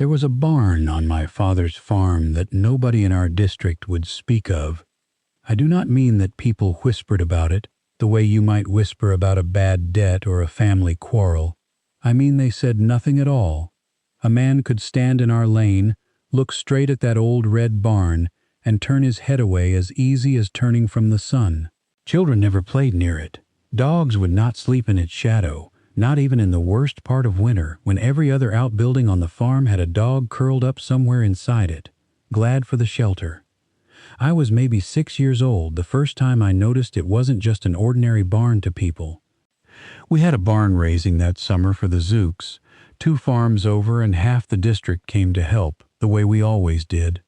There was a barn on my father's farm that nobody in our district would speak of. I do not mean that people whispered about it, the way you might whisper about a bad debt or a family quarrel. I mean they said nothing at all. A man could stand in our lane, look straight at that old red barn, and turn his head away as easy as turning from the sun. Children never played near it. Dogs would not sleep in its shadow, not even in the worst part of winter, when every other outbuilding on the farm had a dog curled up somewhere inside it, glad for the shelter. I was maybe 6 years old the first time I noticed it wasn't just an ordinary barn to people. We had a barn raising that summer for the Zooks. 2 farms over and half the district came to help, the way we always did.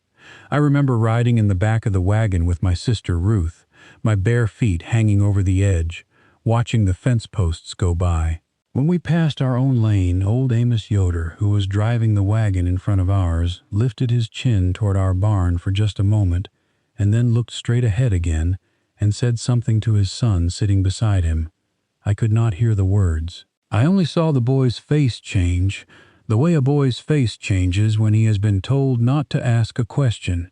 I remember riding in the back of the wagon with my sister Ruth, my bare feet hanging over the edge, watching the fence posts go by. When we passed our own lane, old Amish Yoder, who was driving the wagon in front of ours, lifted his chin toward our barn for just a moment, and then looked straight ahead again and said something to his son sitting beside him. I could not hear the words. I only saw the boy's face change, the way a boy's face changes when he has been told not to ask a question.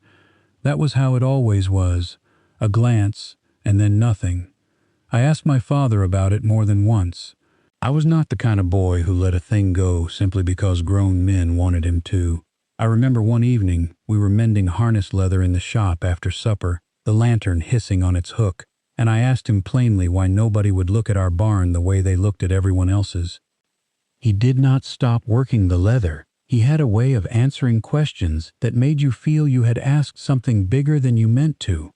That was how it always was, a glance and then nothing. I asked my father about it more than once. I was not the kind of boy who let a thing go simply because grown men wanted him to. I remember one evening we were mending harness leather in the shop after supper, the lantern hissing on its hook, and I asked him plainly why nobody would look at our barn the way they looked at everyone else's. He did not stop working the leather. He had a way of answering questions that made you feel you had asked something bigger than you meant to.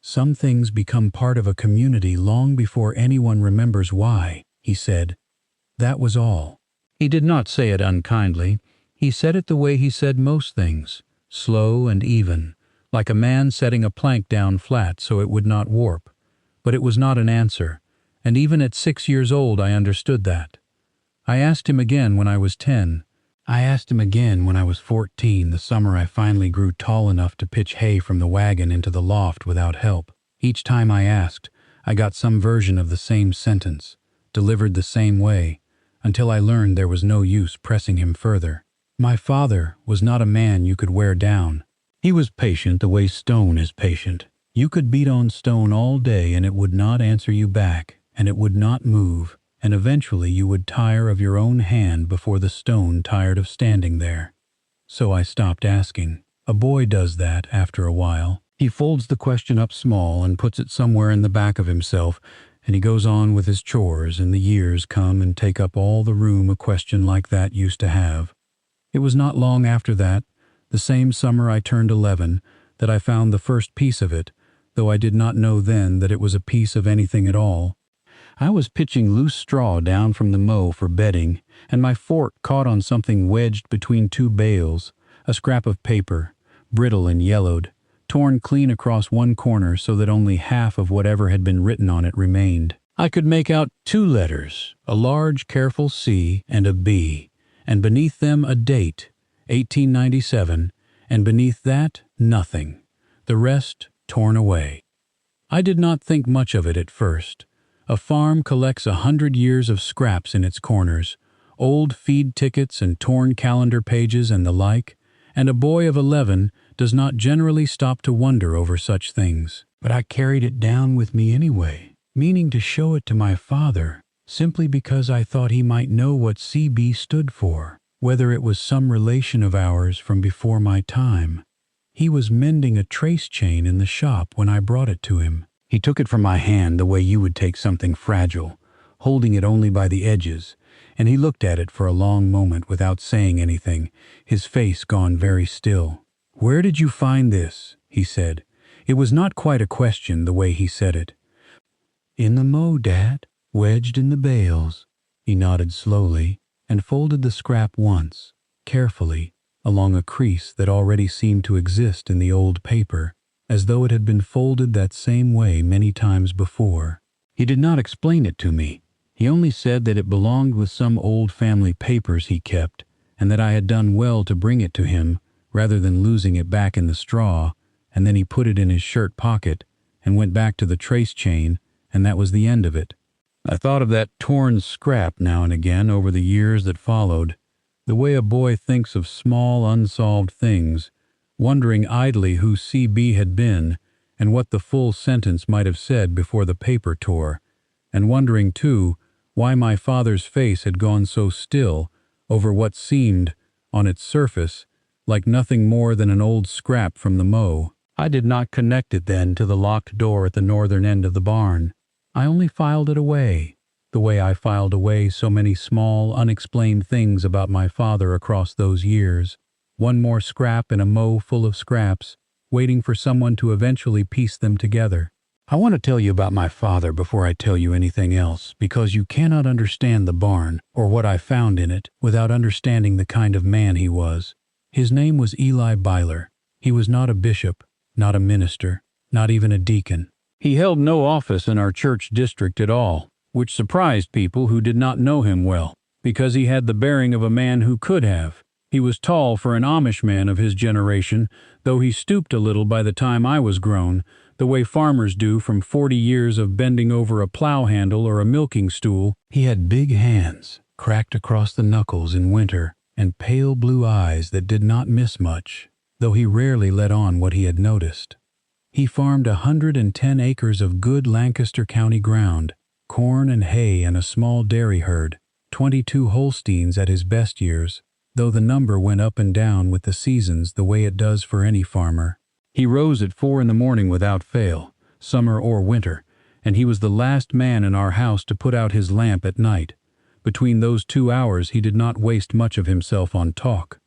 Some things become part of a community long before anyone remembers why, he said. That was all. He did not say it unkindly. He said it the way he said most things, slow and even, like a man setting a plank down flat so it would not warp. But it was not an answer, and even at 6 years old I understood that. I asked him again when I was 10. I asked him again when I was 14, the summer I finally grew tall enough to pitch hay from the wagon into the loft without help. Each time I asked, I got some version of the same sentence, delivered the same way, until I learned there was no use pressing him further. My father was not a man you could wear down. He was patient the way stone is patient. You could beat on stone all day and it would not answer you back, and it would not move, and eventually you would tire of your own hand before the stone tired of standing there. So I stopped asking. A boy does that after a while. He folds the question up small and puts it somewhere in the back of himself, and he goes on with his chores, and the years come and take up all the room a question like that used to have. It was not long after that, the same summer I turned 11, that I found the first piece of it, though I did not know then that it was a piece of anything at all. I was pitching loose straw down from the mow for bedding, and my fork caught on something wedged between 2 bales, a scrap of paper, brittle and yellowed, torn clean across one corner so that only half of whatever had been written on it remained. I could make out 2 letters, a large, careful C and a B, and beneath them a date, 1897, and beneath that, nothing. The rest torn away. I did not think much of it at first. A farm collects 100 years of scraps in its corners, old feed tickets and torn calendar pages and the like, and a boy of 11 does not generally stop to wonder over such things. But I carried it down with me anyway, meaning to show it to my father, simply because I thought he might know what CB stood for, whether it was some relation of ours from before my time. He was mending a trace chain in the shop when I brought it to him. He took it from my hand the way you would take something fragile, holding it only by the edges, and he looked at it for a long moment without saying anything, his face gone very still. "Where did you find this?" he said. It was not quite a question the way he said it. "In the mow, Dad, wedged in the bales." He nodded slowly and folded the scrap once, carefully, along a crease that already seemed to exist in the old paper, as though it had been folded that same way many times before. He did not explain it to me. He only said that it belonged with some old family papers he kept, and that I had done well to bring it to him rather than losing it back in the straw, and then he put it in his shirt pocket and went back to the trace chain, and that was the end of it. I thought of that torn scrap now and again over the years that followed, The way a boy thinks of small, unsolved things, wondering idly who CB had been and what the full sentence might have said before the paper tore, and wondering, too, why my father's face had gone so still over what seemed, on its surface, like nothing more than an old scrap from the mow. I did not connect it then to the locked door at the northern end of the barn. I only filed it away, the way I filed away so many small, unexplained things about my father across those years. One more scrap in a mow full of scraps, waiting for someone to eventually piece them together. I want to tell you about my father before I tell you anything else, because you cannot understand the barn, or what I found in it, without understanding the kind of man he was. His name was Eli Beiler. He was not a bishop, not a minister, not even a deacon. He held no office in our church district at all, which surprised people who did not know him well, because he had the bearing of a man who could have. He was tall for an Amish man of his generation, though he stooped a little by the time I was grown, the way farmers do from 40 years of bending over a plow handle or a milking stool. He had big hands, cracked across the knuckles in winter, and pale blue eyes that did not miss much, though he rarely let on what he had noticed. He farmed 110 acres of good Lancaster County ground, corn and hay and a small dairy herd, 22 Holsteins at his best years, though the number went up and down with the seasons the way it does for any farmer. He rose at 4 in the morning without fail, summer or winter, and he was the last man in our house to put out his lamp at night. Between those 2 hours he did not waste much of himself on talk.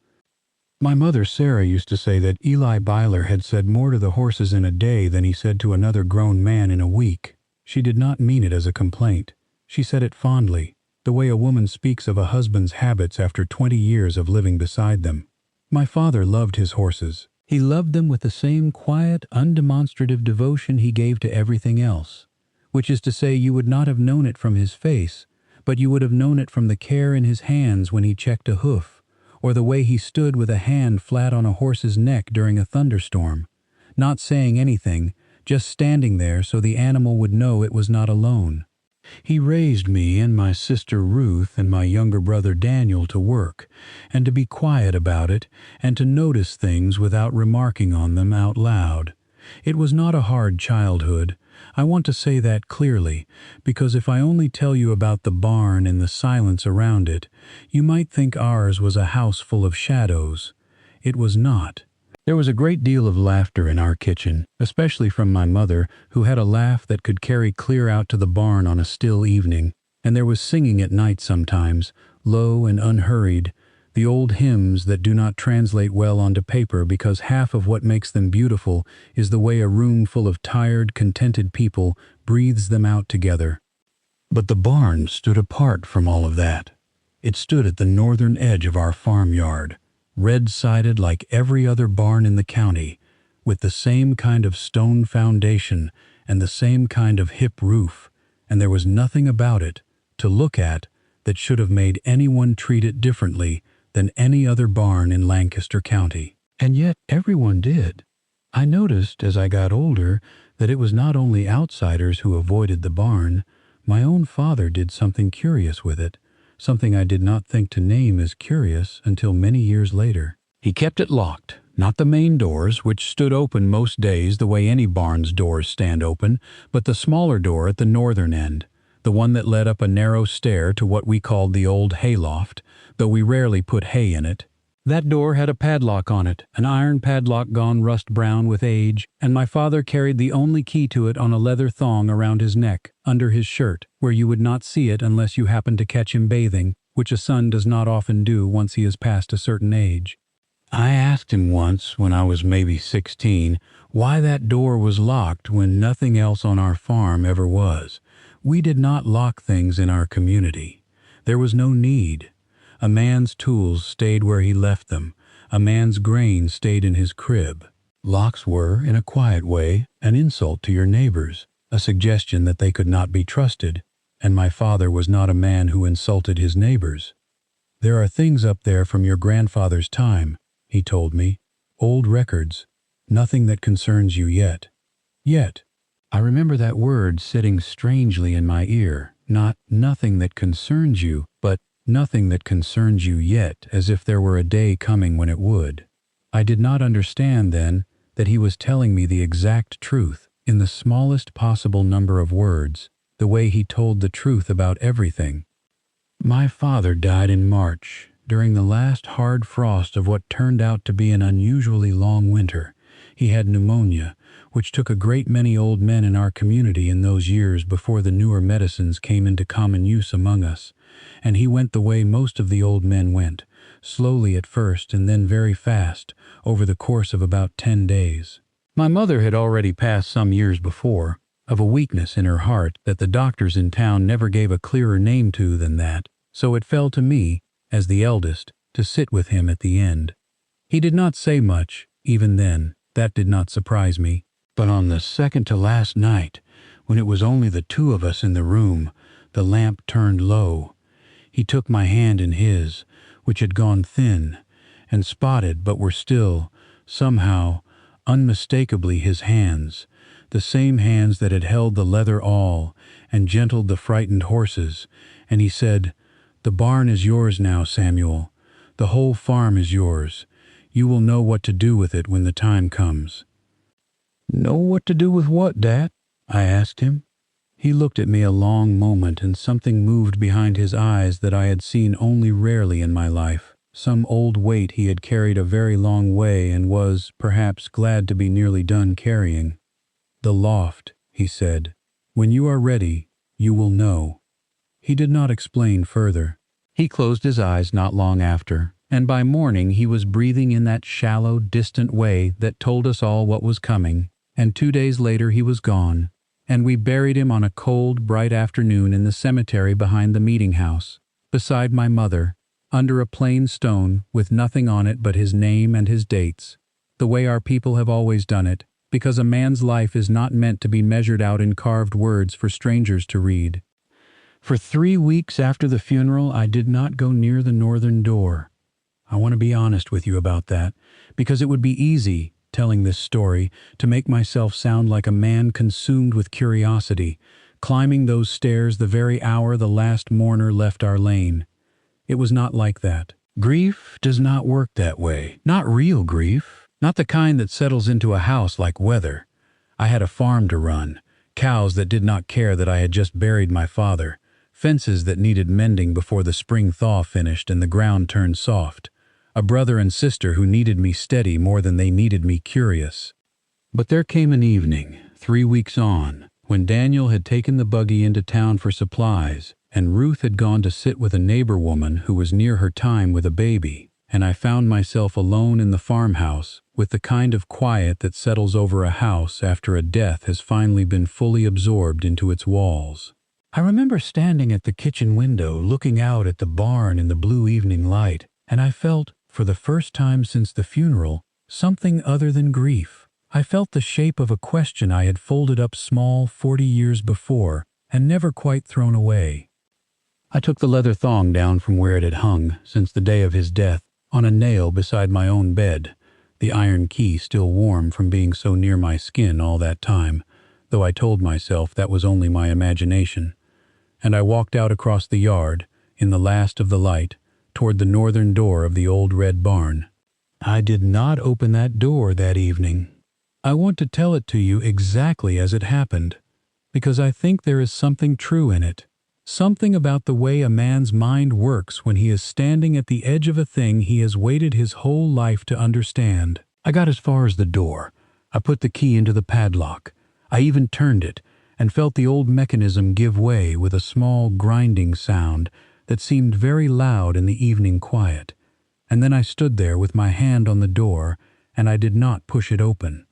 My mother Sarah used to say that Eli Beiler had said more to the horses in a day than he said to another grown man in a week. She did not mean it as a complaint. She said it fondly, the way a woman speaks of a husband's habits after 20 years of living beside them. My father loved his horses. He loved them with the same quiet, undemonstrative devotion he gave to everything else, which is to say you would not have known it from his face, but you would have known it from the care in his hands when he checked a hoof, or the way he stood with a hand flat on a horse's neck during a thunderstorm, not saying anything, just standing there so the animal would know it was not alone. He raised me and my sister Ruth and my younger brother Daniel to work, and to be quiet about it, and to notice things without remarking on them out loud. It was not a hard childhood. I want to say that clearly, because if I only tell you about the barn and the silence around it, you might think ours was a house full of shadows. It was not. There was a great deal of laughter in our kitchen, especially from my mother, who had a laugh that could carry clear out to the barn on a still evening, and there was singing at night sometimes, low and unhurried, the old hymns that do not translate well onto paper because half of what makes them beautiful is the way a room full of tired, contented people breathes them out together. But the barn stood apart from all of that. It stood at the northern edge of our farmyard, red-sided like every other barn in the county, with the same kind of stone foundation and the same kind of hip roof, and there was nothing about it, to look at, that should have made anyone treat it differently than any other barn in Lancaster County. And yet everyone did. I noticed as I got older that it was not only outsiders who avoided the barn. My own father did something curious with it, something I did not think to name as curious until many years later. He kept it locked, not the main doors, which stood open most days the way any barn's doors stand open, but the smaller door at the northern end, the one that led up a narrow stair to what we called the old hayloft, though we rarely put hay in it. That door had a padlock on it, an iron padlock gone rust-brown with age, and my father carried the only key to it on a leather thong around his neck, under his shirt, where you would not see it unless you happened to catch him bathing, which a son does not often do once he has passed a certain age. I asked him once, when I was maybe 16, why that door was locked when nothing else on our farm ever was. We did not lock things in our community. There was no need. A man's tools stayed where he left them. A man's grain stayed in his crib. Locks were, in a quiet way, an insult to your neighbors, a suggestion that they could not be trusted, and my father was not a man who insulted his neighbors. There are things up there from your grandfather's time, he told me, old records, nothing that concerns you yet. Yet, I remember that word sitting strangely in my ear, not nothing that concerns you, but Nothing that concerns you yet, as if there were a day coming when it would. I did not understand then that he was telling me the exact truth, in the smallest possible number of words, the way he told the truth about everything. My father died in March, during the last hard frost of what turned out to be an unusually long winter. He had pneumonia, which took a great many old men in our community in those years before the newer medicines came into common use among us, and he went the way most of the old men went, slowly at first and then very fast, over the course of about 10 days. My mother had already passed some years before, of a weakness in her heart that the doctors in town never gave a clearer name to than that, so it fell to me, as the eldest, to sit with him at the end. He did not say much, even then. That did not surprise me. But on the second to last night, when it was only the two of us in the room, the lamp turned low. He took my hand in his, which had gone thin, and spotted but were still, somehow, unmistakably his hands, the same hands that had held the leather awl and gentled the frightened horses, and he said, "The barn is yours now, Samuel. The whole farm is yours. You will know what to do with it when the time comes." "Know what to do with what, Dad?" I asked him. He looked at me a long moment, and something moved behind his eyes that I had seen only rarely in my life. Some old weight he had carried a very long way and was, perhaps, glad to be nearly done carrying. "The loft," he said. "When you are ready, you will know." He did not explain further. He closed his eyes not long after, and by morning he was breathing in that shallow, distant way that told us all what was coming, and 2 days later he was gone, and we buried him on a cold, bright afternoon in the cemetery behind the meeting house, beside my mother, under a plain stone with nothing on it but his name and his dates, the way our people have always done it, because a man's life is not meant to be measured out in carved words for strangers to read. For 3 weeks after the funeral, I did not go near the northern door. I want to be honest with you about that, because it would be easy, telling this story, to make myself sound like a man consumed with curiosity, climbing those stairs the very hour the last mourner left our lane. It was not like that. Grief does not work that way. Not real grief. Not the kind that settles into a house like weather. I had a farm to run, cows that did not care that I had just buried my father, fences that needed mending before the spring thaw finished and the ground turned soft, a brother and sister who needed me steady more than they needed me curious. But there came an evening, 3 weeks on, when Daniel had taken the buggy into town for supplies, and Ruth had gone to sit with a neighbor woman who was near her time with a baby, and I found myself alone in the farmhouse, with the kind of quiet that settles over a house after a death has finally been fully absorbed into its walls. I remember standing at the kitchen window looking out at the barn in the blue evening light, and I felt, for the first time since the funeral, something other than grief. I felt the shape of a question I had folded up small 40 years before and never quite thrown away. I took the leather thong down from where it had hung, since the day of his death, on a nail beside my own bed, the iron key still warm from being so near my skin all that time, though I told myself that was only my imagination. And I walked out across the yard, in the last of the light, toward the northern door of the old red barn. I did not open that door that evening. I want to tell it to you exactly as it happened, because I think there is something true in it, something about the way a man's mind works when he is standing at the edge of a thing he has waited his whole life to understand. I got as far as the door. I put the key into the padlock. I even turned it, and felt the old mechanism give way with a small grinding sound that seemed very loud in the evening quiet. And then I stood there with my hand on the door, and I did not push it open.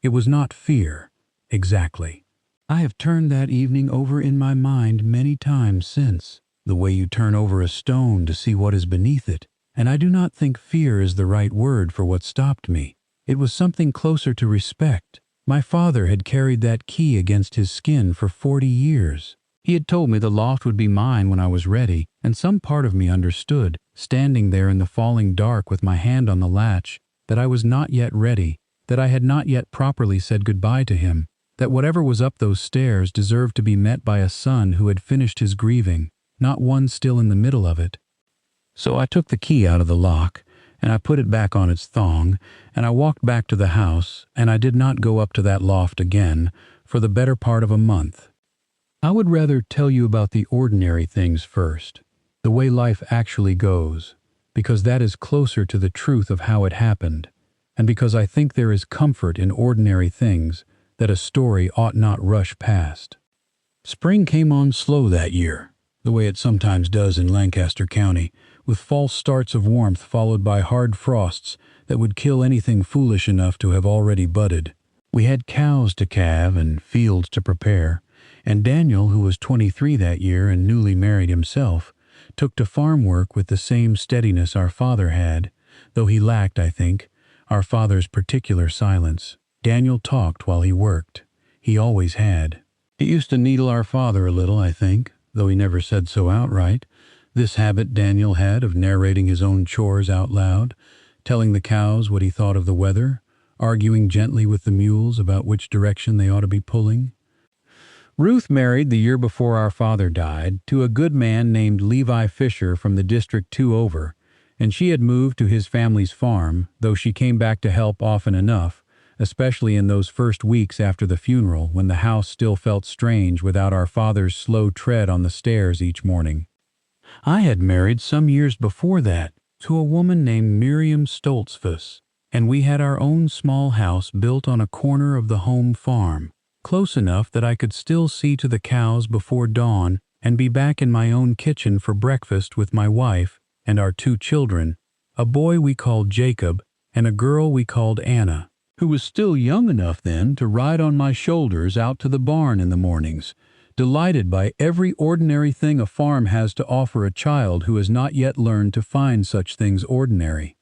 It was not fear, exactly. I have turned that evening over in my mind many times since, the way you turn over a stone to see what is beneath it, and I do not think fear is the right word for what stopped me. It was something closer to respect. My father had carried that key against his skin for 40 years. He had told me the loft would be mine when I was ready, and some part of me understood, standing there in the falling dark with my hand on the latch, that I was not yet ready, that I had not yet properly said goodbye to him, that whatever was up those stairs deserved to be met by a son who had finished his grieving, not one still in the middle of it. So I took the key out of the lock, and I put it back on its thong, and I walked back to the house, and I did not go up to that loft again for the better part of a month. I would rather tell you about the ordinary things first, the way life actually goes, because that is closer to the truth of how it happened, and because I think there is comfort in ordinary things that a story ought not rush past. Spring came on slow that year, the way it sometimes does in Lancaster County, with false starts of warmth followed by hard frosts that would kill anything foolish enough to have already budded. We had cows to calve and fields to prepare, and Daniel, who was 23 that year and newly married himself, took to farm work with the same steadiness our father had, though he lacked, I think, our father's particular silence. Daniel talked while he worked. He always had. It used to needle our father a little, I think, though he never said so outright. This habit Daniel had of narrating his own chores out loud, telling the cows what he thought of the weather, arguing gently with the mules about which direction they ought to be pulling. Ruth married the year before our father died to a good man named Levi Fisher from the district 2 over, and she had moved to his family's farm, though she came back to help often enough, especially in those first weeks after the funeral when the house still felt strange without our father's slow tread on the stairs each morning. I had married some years before that to a woman named Miriam Stoltzfus, and we had our own small house built on a corner of the home farm, close enough that I could still see to the cows before dawn and be back in my own kitchen for breakfast with my wife and our 2 children, a boy we called Jacob and a girl we called Anna, who was still young enough then to ride on my shoulders out to the barn in the mornings, delighted by every ordinary thing a farm has to offer a child who has not yet learned to find such things ordinary.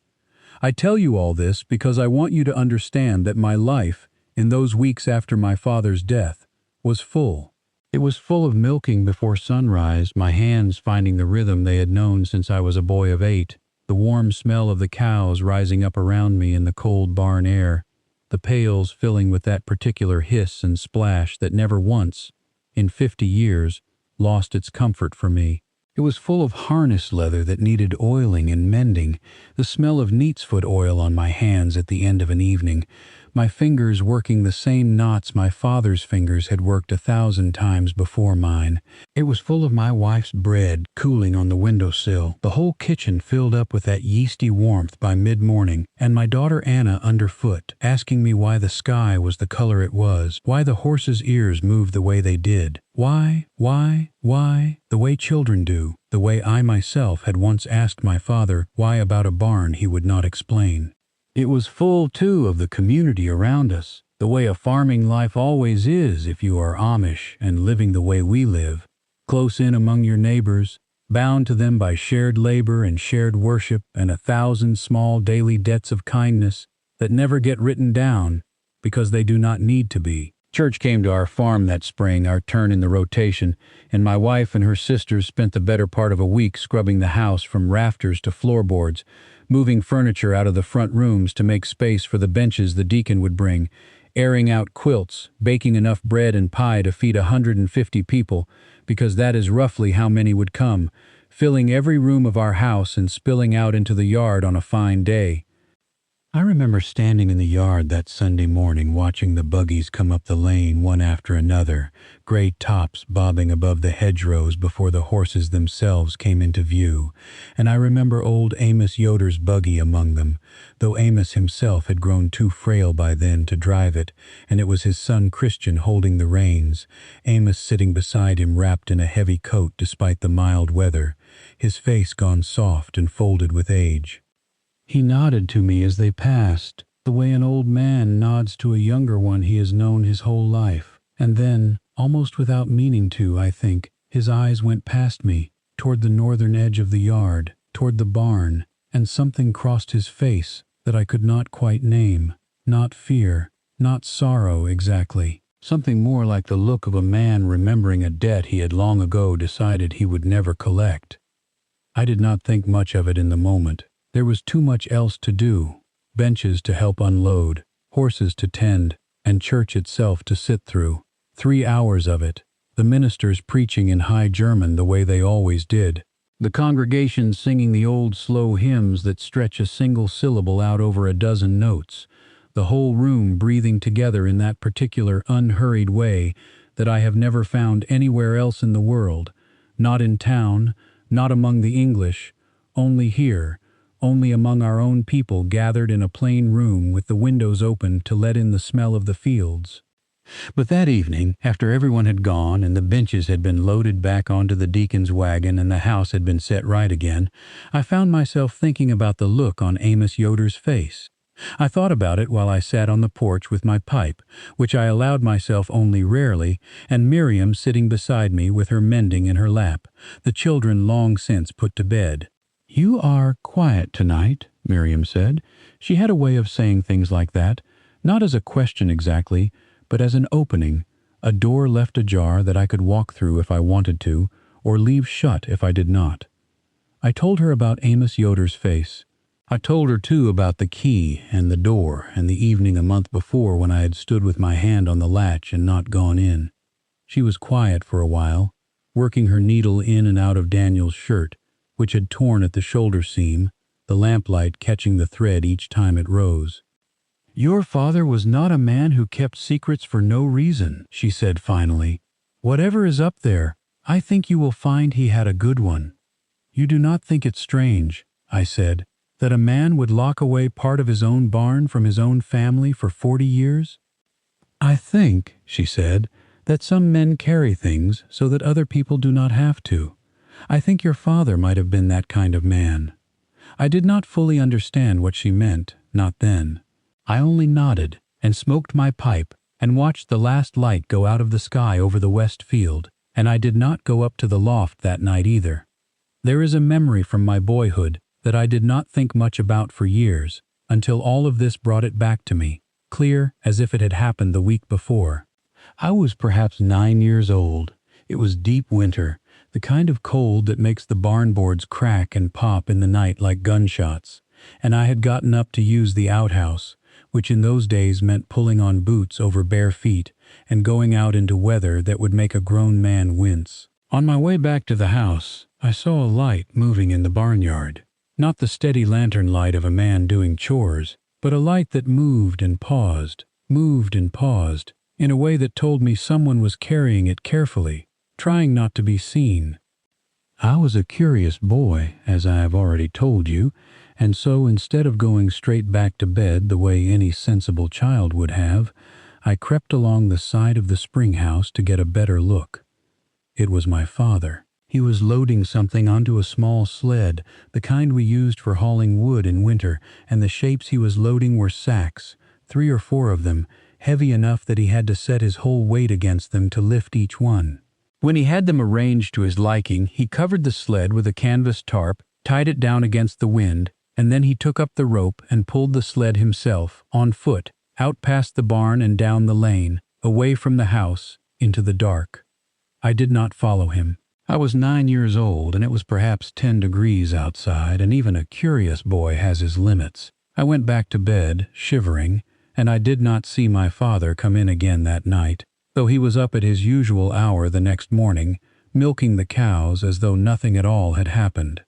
I tell you all this because I want you to understand that my life, in those weeks after my father's death, was full. It was full of milking before sunrise, my hands finding the rhythm they had known since I was a boy of 8, the warm smell of the cows rising up around me in the cold barn air, the pails filling with that particular hiss and splash that never once, in 50 years, lost its comfort for me. It was full of harness leather that needed oiling and mending, the smell of neatsfoot oil on my hands at the end of an evening, my fingers working the same knots my father's fingers had worked 1,000 times before mine. It was full of my wife's bread cooling on the windowsill, the whole kitchen filled up with that yeasty warmth by mid-morning, and my daughter Anna underfoot, asking me why the sky was the color it was, why the horses' ears moved the way they did, why, the way children do, the way I myself had once asked my father why about a barn he would not explain. It was full, too, of the community around us, the way a farming life always is if you are Amish and living the way we live, close in among your neighbors, bound to them by shared labor and shared worship and 1,000 small daily debts of kindness that never get written down because they do not need to be. Church came to our farm that spring, our turn in the rotation, and my wife and her sisters spent the better part of a week scrubbing the house from rafters to floorboards, moving furniture out of the front rooms to make space for the benches the deacon would bring, airing out quilts, baking enough bread and pie to feed 150 people, because that is roughly how many would come, filling every room of our house and spilling out into the yard on a fine day. I remember standing in the yard that Sunday morning watching the buggies come up the lane one after another, gray tops bobbing above the hedgerows before the horses themselves came into view, and I remember old Amos Yoder's buggy among them, though Amos himself had grown too frail by then to drive it, and it was his son Christian holding the reins, Amos sitting beside him wrapped in a heavy coat despite the mild weather, his face gone soft and folded with age. He nodded to me as they passed, the way an old man nods to a younger one he has known his whole life. And then, almost without meaning to, I think, his eyes went past me, toward the northern edge of the yard, toward the barn, and something crossed his face that I could not quite name. Not fear, not sorrow exactly. Something more like the look of a man remembering a debt he had long ago decided he would never collect. I did not think much of it in the moment. There was too much else to do, benches to help unload, horses to tend, and church itself to sit through. 3 hours of it, the ministers preaching in high German the way they always did, the congregation singing the old slow hymns that stretch a single syllable out over a dozen notes, the whole room breathing together in that particular unhurried way that I have never found anywhere else in the world, not in town, not among the English, only here, only among our own people gathered in a plain room with the windows open to let in the smell of the fields. But that evening, after everyone had gone and the benches had been loaded back onto the deacon's wagon and the house had been set right again, I found myself thinking about the look on Amos Yoder's face. I thought about it while I sat on the porch with my pipe, which I allowed myself only rarely, and Miriam sitting beside me with her mending in her lap, the children long since put to bed. "You are quiet tonight," Miriam said. She had a way of saying things like that, not as a question exactly, but as an opening, a door left ajar that I could walk through if I wanted to, or leave shut if I did not. I told her about Amos Yoder's face. I told her, too, about the key and the door and the evening a month before when I had stood with my hand on the latch and not gone in. She was quiet for a while, working her needle in and out of Daniel's shirt, which had torn at the shoulder seam, the lamplight catching the thread each time it rose. "Your father was not a man who kept secrets for no reason," she said finally. "Whatever is up there, I think you will find he had a good one." "You do not think it strange," I said, "that a man would lock away part of his own barn from his own family for 40 years? "I think," she said, "that some men carry things so that other people do not have to. I think your father might have been that kind of man." I did not fully understand what she meant, not then. I only nodded and smoked my pipe and watched the last light go out of the sky over the west field, and I did not go up to the loft that night either. There is a memory from my boyhood that I did not think much about for years, until all of this brought it back to me, clear as if it had happened the week before. I was perhaps 9 years old. It was deep winter, the kind of cold that makes the barn boards crack and pop in the night like gunshots, and I had gotten up to use the outhouse, which in those days meant pulling on boots over bare feet and going out into weather that would make a grown man wince. On my way back to the house, I saw a light moving in the barnyard. Not the steady lantern light of a man doing chores, but a light that moved and paused, in a way that told me someone was carrying it carefully, trying not to be seen. I was a curious boy, as I have already told you, and so instead of going straight back to bed the way any sensible child would have, I crept along the side of the spring house to get a better look. It was my father. He was loading something onto a small sled, the kind we used for hauling wood in winter, and the shapes he was loading were sacks, 3 or 4 of them, heavy enough that he had to set his whole weight against them to lift each one. When he had them arranged to his liking, he covered the sled with a canvas tarp, tied it down against the wind, and then he took up the rope and pulled the sled himself, on foot, out past the barn and down the lane, away from the house, into the dark. I did not follow him. I was 9 years old, and it was perhaps 10 degrees outside, and even a curious boy has his limits. I went back to bed, shivering, and I did not see my father come in again that night, though he was up at his usual hour the next morning, milking the cows as though nothing at all had happened.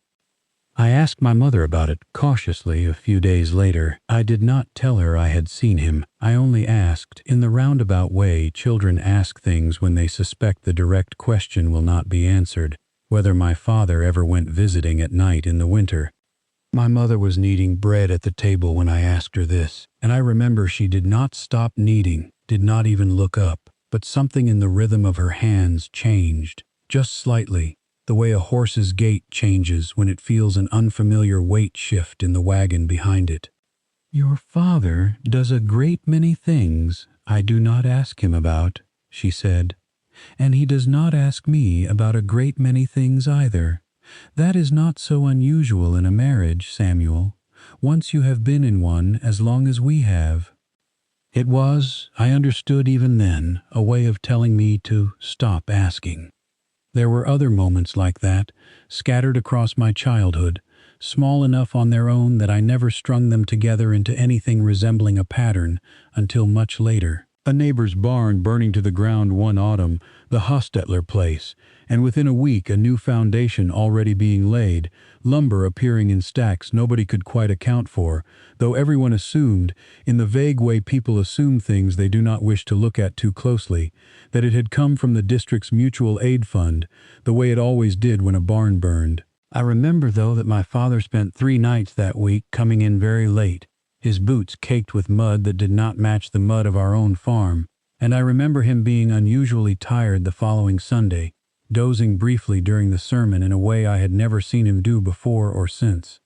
I asked my mother about it cautiously a few days later. I did not tell her I had seen him. I only asked, in the roundabout way children ask things when they suspect the direct question will not be answered, whether my father ever went visiting at night in the winter. My mother was kneading bread at the table when I asked her this, and I remember she did not stop kneading, did not even look up, but something in the rhythm of her hands changed, just slightly, the way a horse's gait changes when it feels an unfamiliar weight shift in the wagon behind it. "Your father does a great many things I do not ask him about," she said, "and he does not ask me about a great many things either. That is not so unusual in a marriage, Samuel, once you have been in one as long as we have." It was, I understood even then, a way of telling me to stop asking. There were other moments like that, scattered across my childhood, small enough on their own that I never strung them together into anything resembling a pattern until much later. A neighbor's barn burning to the ground one autumn, the Hostetler place, and within a week a new foundation already being laid, lumber appearing in stacks nobody could quite account for, though everyone assumed, in the vague way people assume things they do not wish to look at too closely, that it had come from the district's mutual aid fund, the way it always did when a barn burned. I remember, though, that my father spent 3 nights that week, coming in very late, his boots caked with mud that did not match the mud of our own farm, and I remember him being unusually tired the following Sunday, dozing briefly during the sermon in a way I had never seen him do before or since.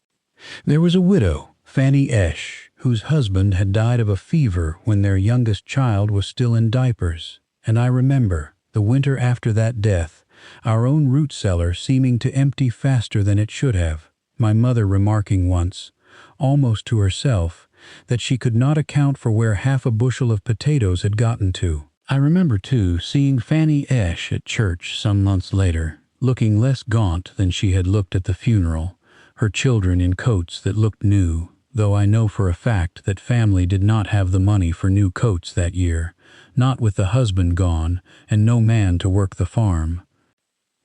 There was a widow, Fanny Esch, whose husband had died of a fever when their youngest child was still in diapers, and I remember, the winter after that death, our own root cellar seeming to empty faster than it should have, my mother remarking once, almost to herself, that she could not account for where half a bushel of potatoes had gotten to. I remember, too, seeing Fanny Esch at church some months later, looking less gaunt than she had looked at the funeral, her children in coats that looked new, though I know for a fact that family did not have the money for new coats that year, not with the husband gone and no man to work the farm.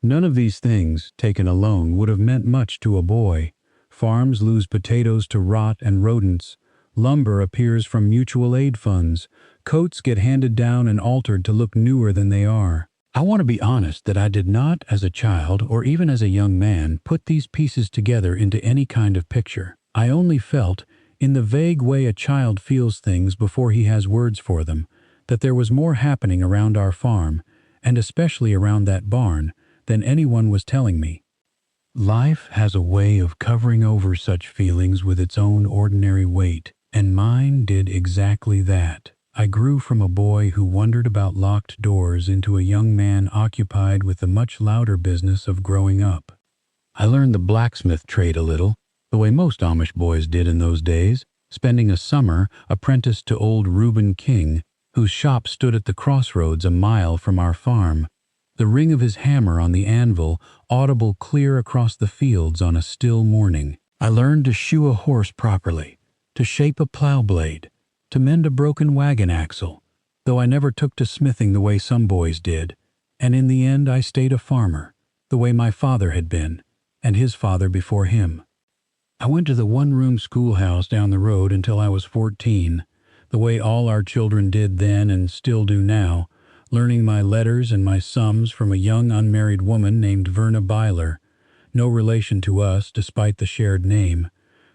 None of these things, taken alone, would have meant much to a boy. Farms lose potatoes to rot and rodents. Lumber appears from mutual aid funds. Coats get handed down and altered to look newer than they are. I want to be honest that I did not, as a child or even as a young man, put these pieces together into any kind of picture. I only felt, in the vague way a child feels things before he has words for them, that there was more happening around our farm, and especially around that barn, than anyone was telling me. Life has a way of covering over such feelings with its own ordinary weight, and mine did exactly that. I grew from a boy who wondered about locked doors into a young man occupied with the much louder business of growing up. I learned the blacksmith trade a little, the way most Amish boys did in those days, spending a summer apprenticed to old Reuben King, whose shop stood at the crossroads a mile from our farm. The ring of his hammer on the anvil audible clear across the fields on a still morning. I learned to shoe a horse properly, to shape a plow blade, to mend a broken wagon axle, though I never took to smithing the way some boys did, and in the end I stayed a farmer, the way my father had been, and his father before him. I went to the one-room schoolhouse down the road until I was 14, the way all our children did then and still do now, learning my letters and my sums from a young unmarried woman named Verna Beiler, no relation to us despite the shared name,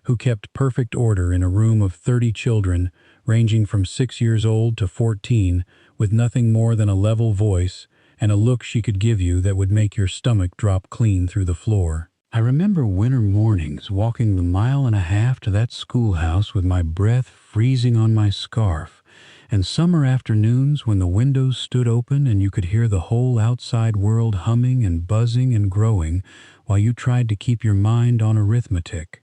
who kept perfect order in a room of 30 children, ranging from 6 years old to 14, with nothing more than a level voice and a look she could give you that would make your stomach drop clean through the floor. I remember winter mornings walking the 1.5 miles to that schoolhouse with my breath freezing on my scarf, and summer afternoons when the windows stood open and you could hear the whole outside world humming and buzzing and growing while you tried to keep your mind on arithmetic.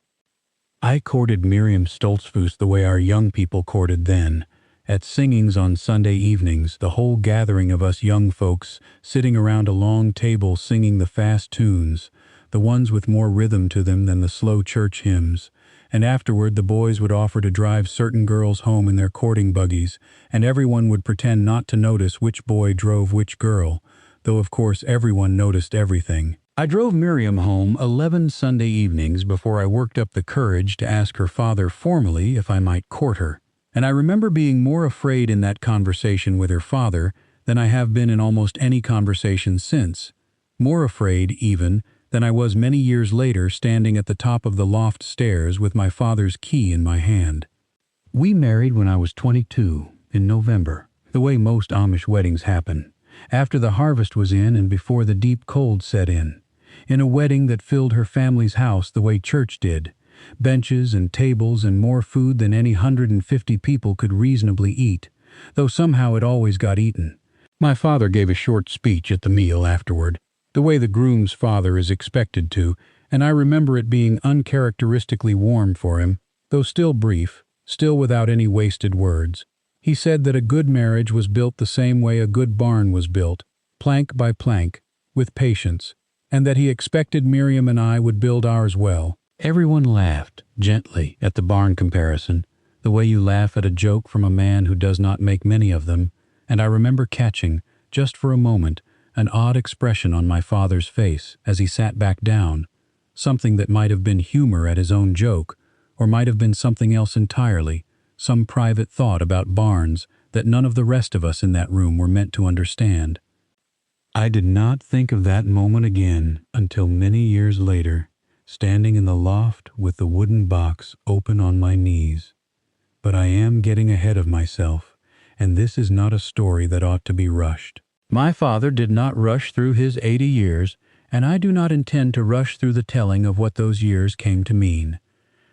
I courted Miriam Stoltzfus the way our young people courted then. At singings on Sunday evenings, the whole gathering of us young folks sitting around a long table singing the fast tunes, the ones with more rhythm to them than the slow church hymns, and afterward the boys would offer to drive certain girls home in their courting buggies, and everyone would pretend not to notice which boy drove which girl, though of course everyone noticed everything. I drove Miriam home 11 Sunday evenings before I worked up the courage to ask her father formally if I might court her, and I remember being more afraid in that conversation with her father than I have been in almost any conversation since, more afraid, even, than I was many years later standing at the top of the loft stairs with my father's key in my hand. We married when I was 22, in November, the way most Amish weddings happen, after the harvest was in and before the deep cold set in a wedding that filled her family's house the way church did, benches and tables and more food than any 150 people could reasonably eat, though somehow it always got eaten. My father gave a short speech at the meal afterward, the way the groom's father is expected to, and I remember it being uncharacteristically warm for him, though still brief, still without any wasted words. He said that a good marriage was built the same way a good barn was built, plank by plank, with patience, and that he expected Miriam and I would build ours well. Everyone laughed, gently, at the barn comparison, the way you laugh at a joke from a man who does not make many of them, and I remember catching, just for a moment, an odd expression on my father's face as he sat back down, something that might have been humor at his own joke, or might have been something else entirely, some private thought about Barnes that none of the rest of us in that room were meant to understand. I did not think of that moment again until many years later, standing in the loft with the wooden box open on my knees. But I am getting ahead of myself, and this is not a story that ought to be rushed. My father did not rush through his 80 years, and I do not intend to rush through the telling of what those years came to mean.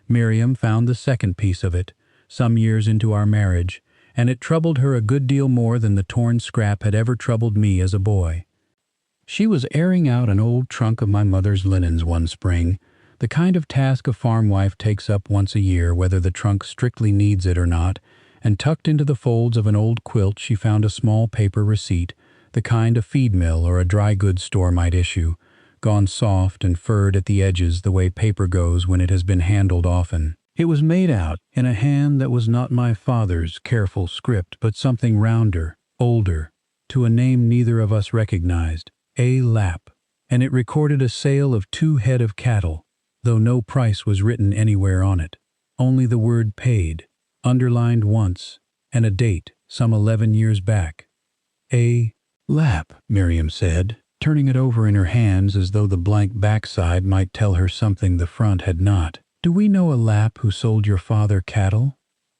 Miriam found the second piece of it, some years into our marriage, and it troubled her a good deal more than the torn scrap had ever troubled me as a boy. She was airing out an old trunk of my mother's linens one spring, the kind of task a farm wife takes up once a year whether the trunk strictly needs it or not, and tucked into the folds of an old quilt she found a small paper receipt, the kind a feed mill or a dry goods store might issue, gone soft and furred at the edges the way paper goes when it has been handled often. It was made out in a hand that was not my father's careful script, but something rounder, older, to a name neither of us recognized, A. Lapp, and it recorded a sale of 2 head of cattle, though no price was written anywhere on it, only the word paid, underlined once, and a date, some 11 years back. A. Lapp, Miriam said, turning it over in her hands as though the blank backside might tell her something the front had not. Do we know a Lapp who sold your father cattle?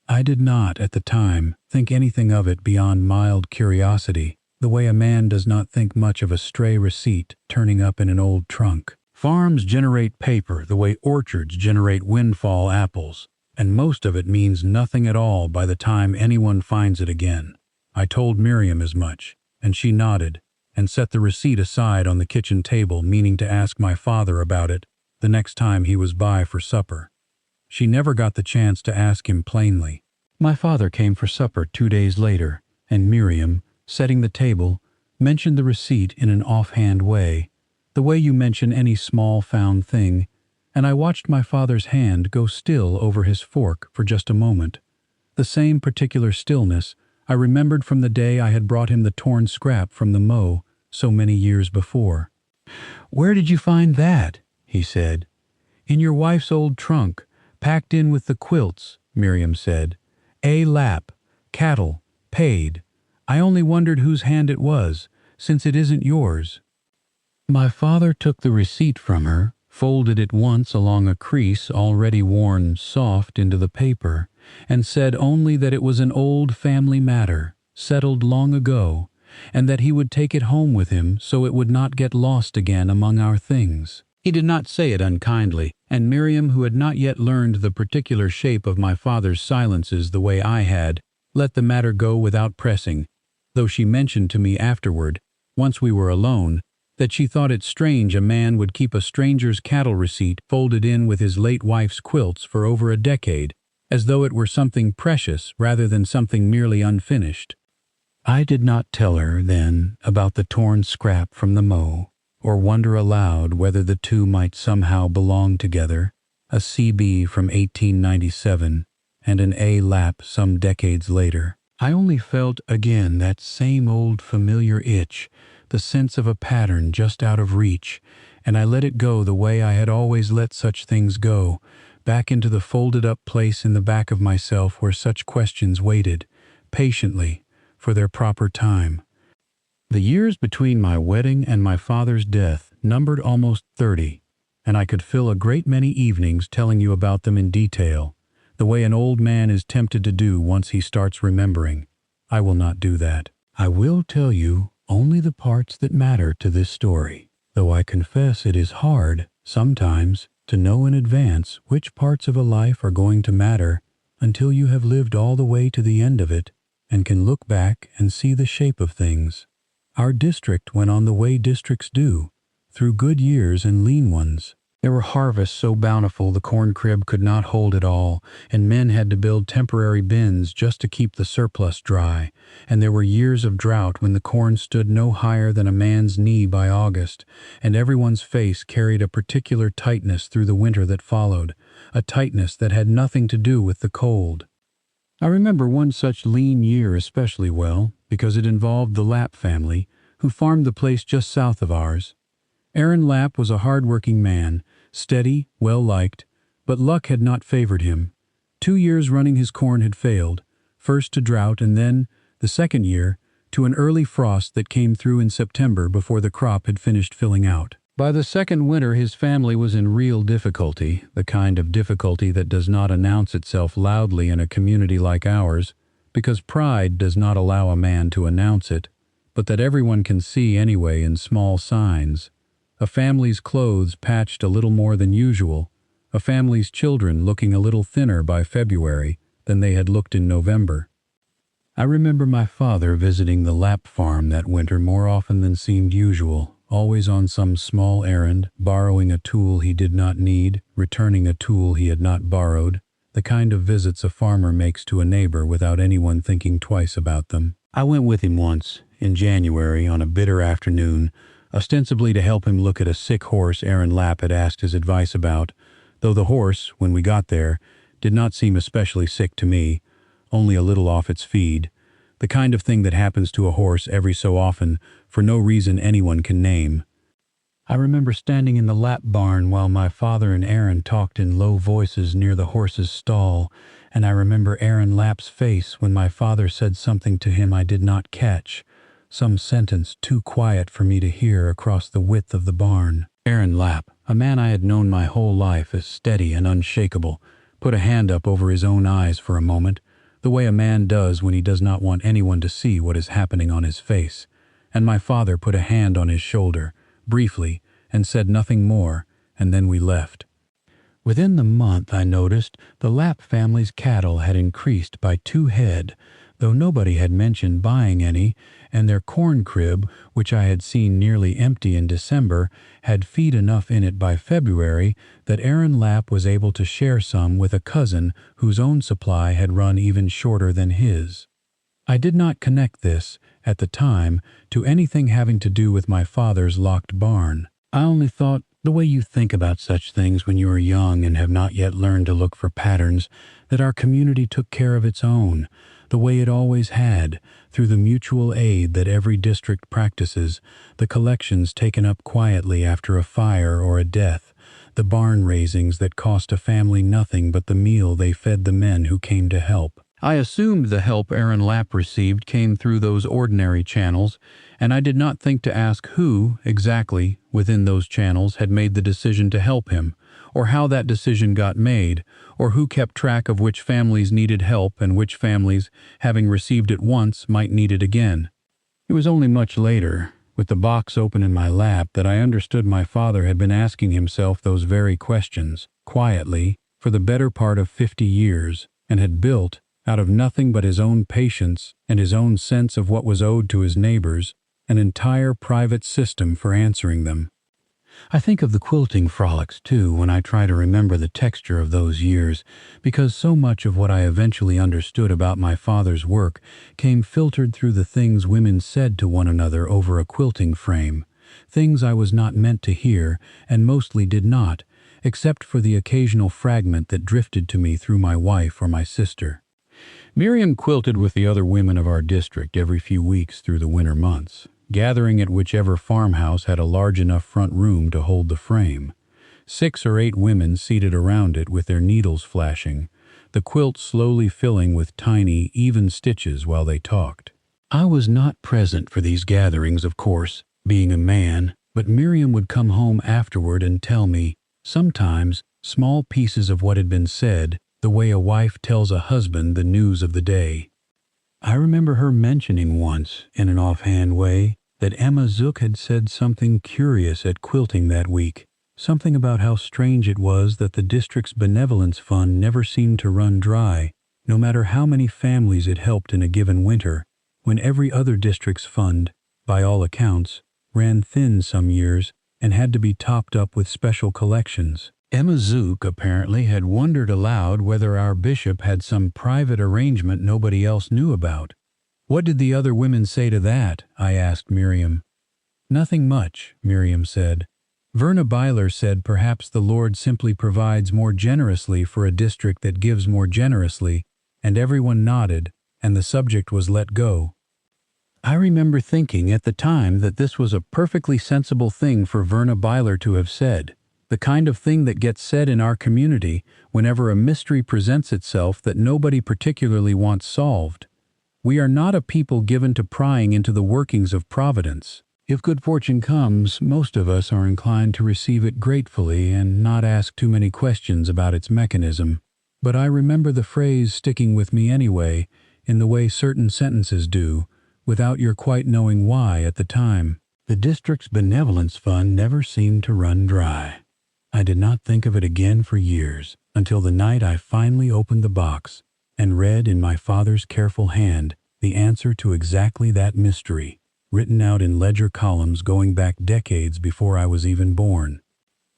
I did not, at the time, think anything of it beyond mild curiosity, the way a man does not think much of a stray receipt turning up in an old trunk. Farms generate paper the way orchards generate windfall apples, and most of it means nothing at all by the time anyone finds it again. I told Miriam as much, and she nodded, and set the receipt aside on the kitchen table, meaning to ask my father about it the next time he was by for supper. She never got the chance to ask him plainly. My father came for supper 2 days later, and Miriam, setting the table, mentioned the receipt in an offhand way, the way you mention any small found thing, and I watched my father's hand go still over his fork for just a moment. The same particular stillness I remembered from the day I had brought him the torn scrap from the mow so many years before. "Where did you find that?" he said. "In your wife's old trunk, packed in with the quilts," Miriam said. "A. Lapp, cattle, paid. I only wondered whose hand it was, since it isn't yours." My father took the receipt from her, folded it once along a crease already worn soft into the paper, and said only that it was an old family matter, settled long ago, and that he would take it home with him so it would not get lost again among our things. He did not say it unkindly, and Miriam, who had not yet learned the particular shape of my father's silences the way I had, let the matter go without pressing, though she mentioned to me afterward, once we were alone, that she thought it strange a man would keep a stranger's cattle receipt folded in with his late wife's quilts for over a decade, as though it were something precious rather than something merely unfinished. I did not tell her, then, about the torn scrap from the mow, or wonder aloud whether the two might somehow belong together, a CB from 1897 and an A. Lapp some decades later. I only felt again that same old familiar itch, the sense of a pattern just out of reach, and I let it go the way I had always let such things go, back into the folded-up place in the back of myself where such questions waited, patiently, for their proper time. The years between my wedding and my father's death numbered almost 30, and I could fill a great many evenings telling you about them in detail, the way an old man is tempted to do once he starts remembering. I will not do that. I will tell you only the parts that matter to this story, though I confess it is hard, sometimes, to know in advance which parts of a life are going to matter until you have lived all the way to the end of it and can look back and see the shape of things. Our district went on the way districts do, through good years and lean ones. There were harvests so bountiful the corn crib could not hold it all, and men had to build temporary bins just to keep the surplus dry, and there were years of drought when the corn stood no higher than a man's knee by August, and everyone's face carried a particular tightness through the winter that followed, a tightness that had nothing to do with the cold. I remember one such lean year especially well, because it involved the Lapp family, who farmed the place just south of ours. Aaron Lapp was a hard-working man, steady, well-liked, but luck had not favored him. 2 years running his corn had failed, first to drought and then, the second year, to an early frost that came through in September before the crop had finished filling out. By the second winter his family was in real difficulty, the kind of difficulty that does not announce itself loudly in a community like ours, because pride does not allow a man to announce it, but that everyone can see anyway in small signs. A family's clothes patched a little more than usual, a family's children looking a little thinner by February than they had looked in November. I remember my father visiting the Lapp farm that winter more often than seemed usual, always on some small errand, borrowing a tool he did not need, returning a tool he had not borrowed, the kind of visits a farmer makes to a neighbor without anyone thinking twice about them. I went with him once, in January, on a bitter afternoon, ostensibly to help him look at a sick horse Aaron Lapp had asked his advice about, though the horse, when we got there, did not seem especially sick to me, only a little off its feed, the kind of thing that happens to a horse every so often for no reason anyone can name. I remember standing in the Lapp barn while my father and Aaron talked in low voices near the horse's stall, and I remember Aaron Lapp's face when my father said something to him I did not catch, some sentence too quiet for me to hear across the width of the barn. Aaron Lapp, a man I had known my whole life as steady and unshakable, put a hand up over his own eyes for a moment, the way a man does when he does not want anyone to see what is happening on his face, and my father put a hand on his shoulder, briefly, and said nothing more, and then we left. Within the month, I noticed, the Lapp family's cattle had increased by 2 head, though nobody had mentioned buying any, and their corn crib, which I had seen nearly empty in December, had feed enough in it by February that Aaron Lapp was able to share some with a cousin whose own supply had run even shorter than his. I did not connect this, at the time, to anything having to do with my father's locked barn. I only thought, the way you think about such things when you are young and have not yet learned to look for patterns, that our community took care of its own, the way it always had, through the mutual aid that every district practices, the collections taken up quietly after a fire or a death, the barn raisings that cost a family nothing but the meal they fed the men who came to help. I assumed the help Aaron Lapp received came through those ordinary channels, and I did not think to ask who, exactly, within those channels had made the decision to help him, or how that decision got made, or who kept track of which families needed help and which families, having received it once, might need it again. It was only much later, with the box open in my lap, that I understood my father had been asking himself those very questions, quietly, for the better part of 50 years, and had built, out of nothing but his own patience and his own sense of what was owed to his neighbors, an entire private system for answering them. I think of the quilting frolics, too, when I try to remember the texture of those years, because so much of what I eventually understood about my father's work came filtered through the things women said to one another over a quilting frame, things I was not meant to hear and mostly did not, except for the occasional fragment that drifted to me through my wife or my sister. Miriam quilted with the other women of our district every few weeks through the winter months, gathering at whichever farmhouse had a large enough front room to hold the frame. 6 or 8 women seated around it with their needles flashing, the quilt slowly filling with tiny, even stitches while they talked. I was not present for these gatherings, of course, being a man, but Miriam would come home afterward and tell me, sometimes, small pieces of what had been said, the way a wife tells a husband the news of the day. I remember her mentioning once, in an offhand way, that Emma Zook had said something curious at quilting that week, something about how strange it was that the district's benevolence fund never seemed to run dry, no matter how many families it helped in a given winter, when every other district's fund, by all accounts, ran thin some years and had to be topped up with special collections. Emma Zook apparently had wondered aloud whether our bishop had some private arrangement nobody else knew about. What did the other women say to that? I asked Miriam. Nothing much, Miriam said. Verna Beiler said perhaps the Lord simply provides more generously for a district that gives more generously, and everyone nodded, and the subject was let go. I remember thinking at the time that this was a perfectly sensible thing for Verna Beiler to have said, the kind of thing that gets said in our community whenever a mystery presents itself that nobody particularly wants solved. We are not a people given to prying into the workings of Providence. If good fortune comes, most of us are inclined to receive it gratefully and not ask too many questions about its mechanism. But I remember the phrase sticking with me anyway, in the way certain sentences do, without your quite knowing why at the time. The district's benevolence fund never seemed to run dry. I did not think of it again for years, until the night I finally opened the box and read in my father's careful hand the answer to exactly that mystery, written out in ledger columns going back decades before I was even born.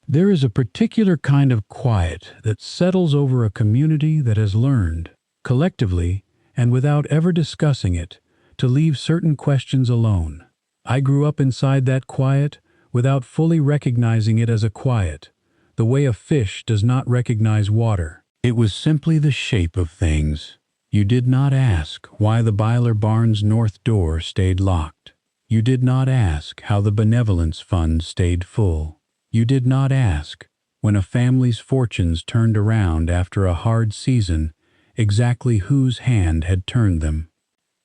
There is a particular kind of quiet that settles over a community that has learned, collectively and without ever discussing it, to leave certain questions alone. I grew up inside that quiet without fully recognizing it as a quiet, the way a fish does not recognize water. It was simply the shape of things. You did not ask why the Beiler barn's north door stayed locked. You did not ask how the benevolence fund stayed full. You did not ask, when a family's fortunes turned around after a hard season, exactly whose hand had turned them.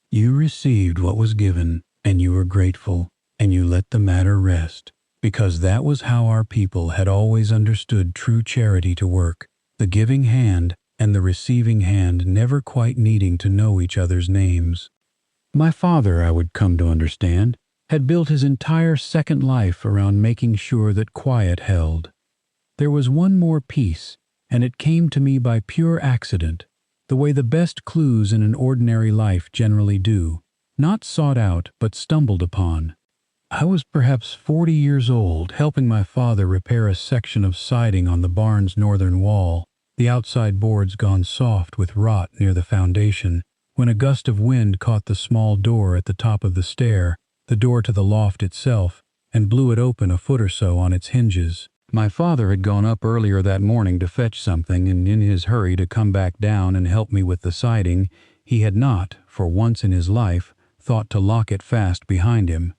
You received what was given, and you were grateful, and you let the matter rest, because that was how our people had always understood true charity to work, the giving hand and the receiving hand never quite needing to know each other's names. My father, I would come to understand, had built his entire second life around making sure that quiet held. There was one more piece, and it came to me by pure accident, the way the best clues in an ordinary life generally do, not sought out but stumbled upon. I was perhaps 40 years old, helping my father repair a section of siding on the barn's northern wall, the outside boards gone soft with rot near the foundation, when a gust of wind caught the small door at the top of the stair, the door to the loft itself, and blew it open a foot or so on its hinges. My father had gone up earlier that morning to fetch something, and in his hurry to come back down and help me with the siding, he had not, for once in his life, thought to lock it fast behind him.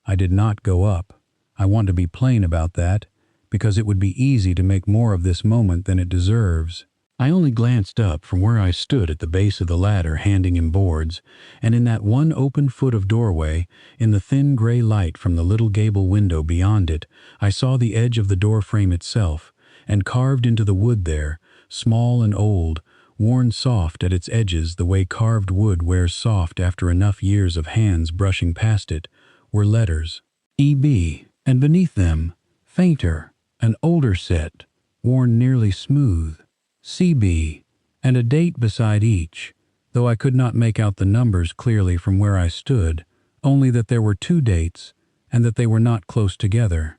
I did not go up. I want to be plain about that, because it would be easy to make more of this moment than it deserves. I only glanced up from where I stood at the base of the ladder handing him boards, and in that one open foot of doorway, in the thin gray light from the little gable window beyond it, I saw the edge of the door frame itself, and carved into the wood there, small and old, worn soft at its edges the way carved wood wears soft after enough years of hands brushing past it, were letters, E.B., and beneath them, fainter, an older set, worn nearly smooth, C.B., and a date beside each, though I could not make out the numbers clearly from where I stood, only that there were 2 dates, and that they were not close together.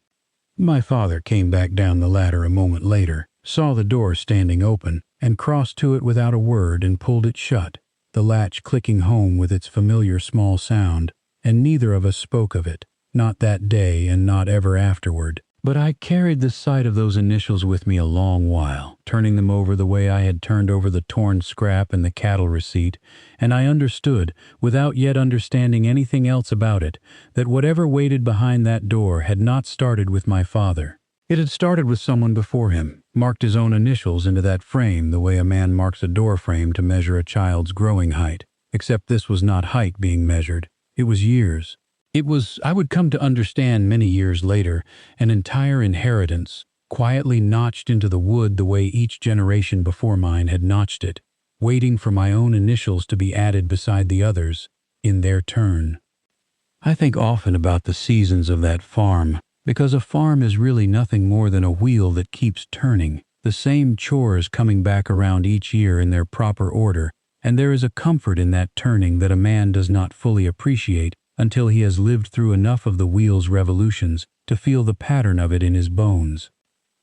My father came back down the ladder a moment later, saw the door standing open, and crossed to it without a word and pulled it shut, the latch clicking home with its familiar small sound, and neither of us spoke of it, not that day and not ever afterward. But I carried the sight of those initials with me a long while, turning them over the way I had turned over the torn scrap and the cattle receipt, and I understood, without yet understanding anything else about it, that whatever waited behind that door had not started with my father. It had started with someone before him, marked his own initials into that frame the way a man marks a door frame to measure a child's growing height, except this was not height being measured, it was years. It was, I would come to understand many years later, an entire inheritance, quietly notched into the wood the way each generation before mine had notched it, waiting for my own initials to be added beside the others, in their turn. I think often about the seasons of that farm, because a farm is really nothing more than a wheel that keeps turning, the same chores coming back around each year in their proper order, and there is a comfort in that turning that a man does not fully appreciate until he has lived through enough of the wheel's revolutions to feel the pattern of it in his bones.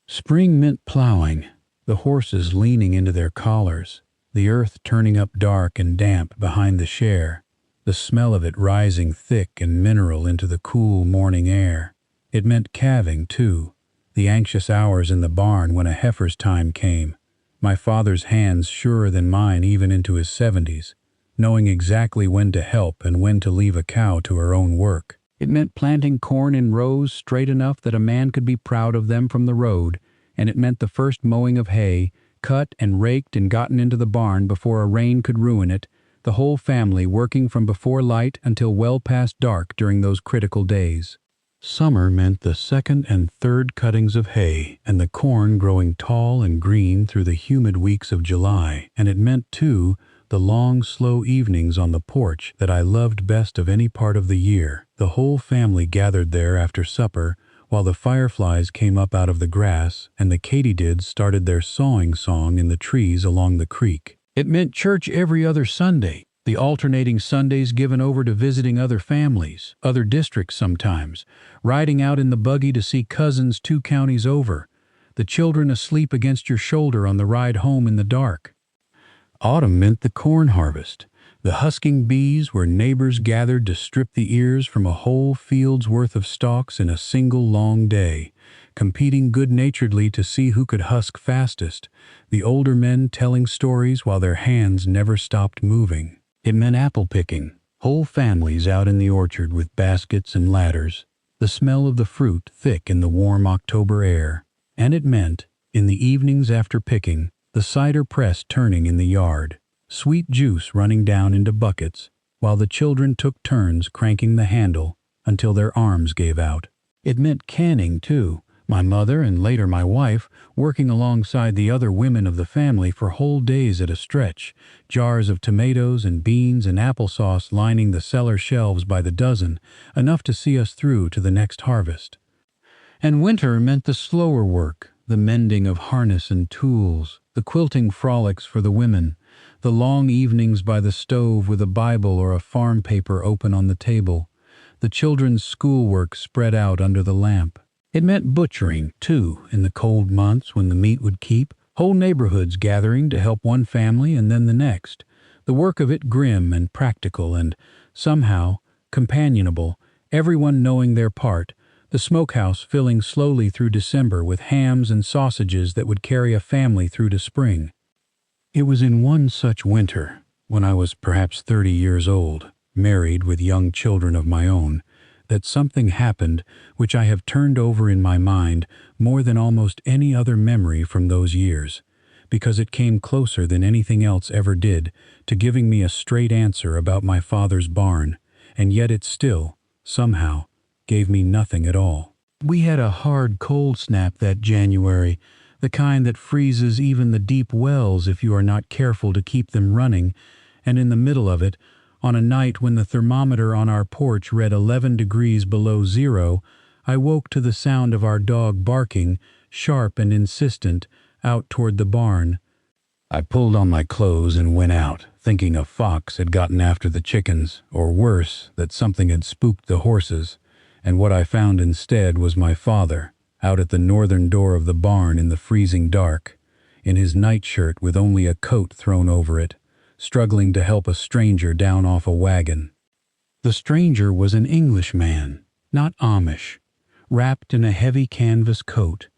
Spring meant plowing, the horses leaning into their collars, the earth turning up dark and damp behind the share, the smell of it rising thick and mineral into the cool morning air. It meant calving, too, the anxious hours in the barn when a heifer's time came, my father's hands surer than mine even into his 70s, knowing exactly when to help and when to leave a cow to her own work. It meant planting corn in rows straight enough that a man could be proud of them from the road, and it meant the first mowing of hay, cut and raked and gotten into the barn before a rain could ruin it, the whole family working from before light until well past dark during those critical days. Summer meant the second and third cuttings of hay and the corn growing tall and green through the humid weeks of July, and it meant, too, the long, slow evenings on the porch that I loved best of any part of the year. The whole family gathered there after supper, while the fireflies came up out of the grass and the katydids started their sawing song in the trees along the creek. It meant church every other Sunday, the alternating Sundays given over to visiting other families, other districts sometimes, riding out in the buggy to see cousins 2 counties over, the children asleep against your shoulder on the ride home in the dark. Autumn meant the corn harvest, the husking bees where neighbors gathered to strip the ears from a whole field's worth of stalks in a single long day, competing good-naturedly to see who could husk fastest, the older men telling stories while their hands never stopped moving. It meant apple picking, whole families out in the orchard with baskets and ladders, the smell of the fruit thick in the warm October air. And it meant, in the evenings after picking, the cider press turning in the yard, sweet juice running down into buckets, while the children took turns cranking the handle until their arms gave out. It meant canning, too, my mother and later my wife working alongside the other women of the family for whole days at a stretch, jars of tomatoes and beans and applesauce lining the cellar shelves by the dozen, enough to see us through to the next harvest. And winter meant the slower work, the mending of harness and tools, the quilting frolics for the women, the long evenings by the stove with a Bible or a farm paper open on the table, the children's schoolwork spread out under the lamp. It meant butchering, too, in the cold months when the meat would keep, whole neighborhoods gathering to help one family and then the next, the work of it grim and practical and, somehow, companionable, everyone knowing their part, the smokehouse filling slowly through December with hams and sausages that would carry a family through to spring. It was in one such winter, when I was perhaps 30 years old, married with young children of my own, that something happened which I have turned over in my mind more than almost any other memory from those years, because it came closer than anything else ever did to giving me a straight answer about my father's barn, and yet it still, somehow, gave me nothing at all. We had a hard cold snap that January, the kind that freezes even the deep wells if you are not careful to keep them running, and in the middle of it, on a night when the thermometer on our porch read 11 degrees below zero, I woke to the sound of our dog barking, sharp and insistent, out toward the barn. I pulled on my clothes and went out, thinking a fox had gotten after the chickens, or worse, that something had spooked the horses, and what I found instead was my father, out at the northern door of the barn in the freezing dark, in his nightshirt with only a coat thrown over it, struggling to help a stranger down off a wagon. The stranger was an English man, not Amish, wrapped in a heavy canvas coat,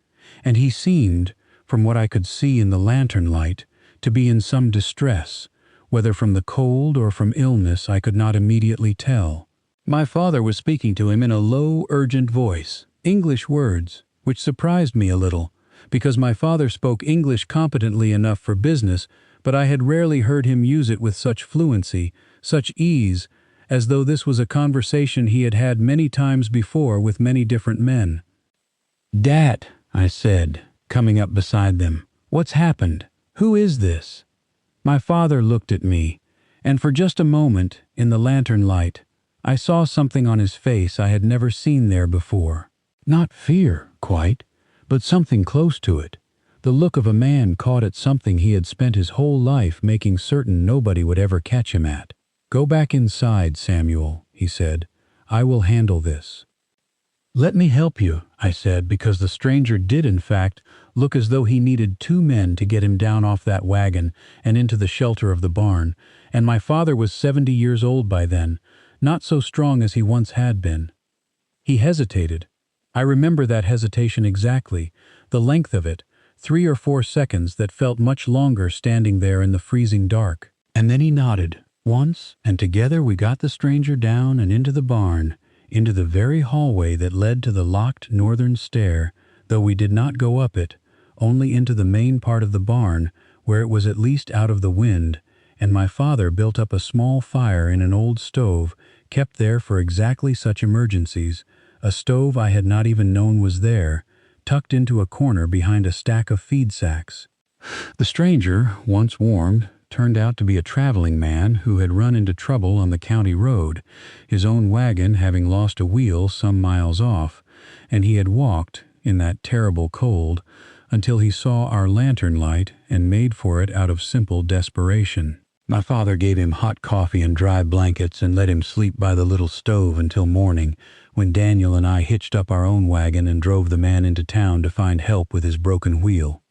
and he seemed, from what I could see in the lantern light, to be in some distress, whether from the cold or from illness I could not immediately tell. My father was speaking to him in a low, urgent voice, English words, which surprised me a little, because my father spoke English competently enough for business, but I had rarely heard him use it with such fluency, such ease, as though this was a conversation he had had many times before with many different men. "Dad," I said, coming up beside them, "what's happened? Who is this?" My father looked at me, and for just a moment, in the lantern light, I saw something on his face I had never seen there before. Not fear, quite, but something close to it. The look of a man caught at something he had spent his whole life making certain nobody would ever catch him at. "Go back inside, Samuel," he said. "I will handle this." "Let me help you," I said, because the stranger did in fact look as though he needed 2 men to get him down off that wagon and into the shelter of the barn, and my father was 70 years old by then, not so strong as he once had been. He hesitated. I remember that hesitation exactly, the length of it, 3 or 4 seconds that felt much longer standing there in the freezing dark. And then he nodded, once, and together we got the stranger down and into the barn, into the very hallway that led to the locked northern stair, though we did not go up it, only into the main part of the barn, where it was at least out of the wind, and my father built up a small fire in an old stove, kept there for exactly such emergencies, a stove I had not even known was there, tucked into a corner behind a stack of feed sacks. The stranger, once warmed, turned out to be a traveling man who had run into trouble on the county road, his own wagon having lost a wheel some miles off, and he had walked, in that terrible cold, until he saw our lantern light and made for it out of simple desperation. My father gave him hot coffee and dry blankets and let him sleep by the little stove until morning, when Daniel and I hitched up our own wagon and drove the man into town to find help with his broken wheel.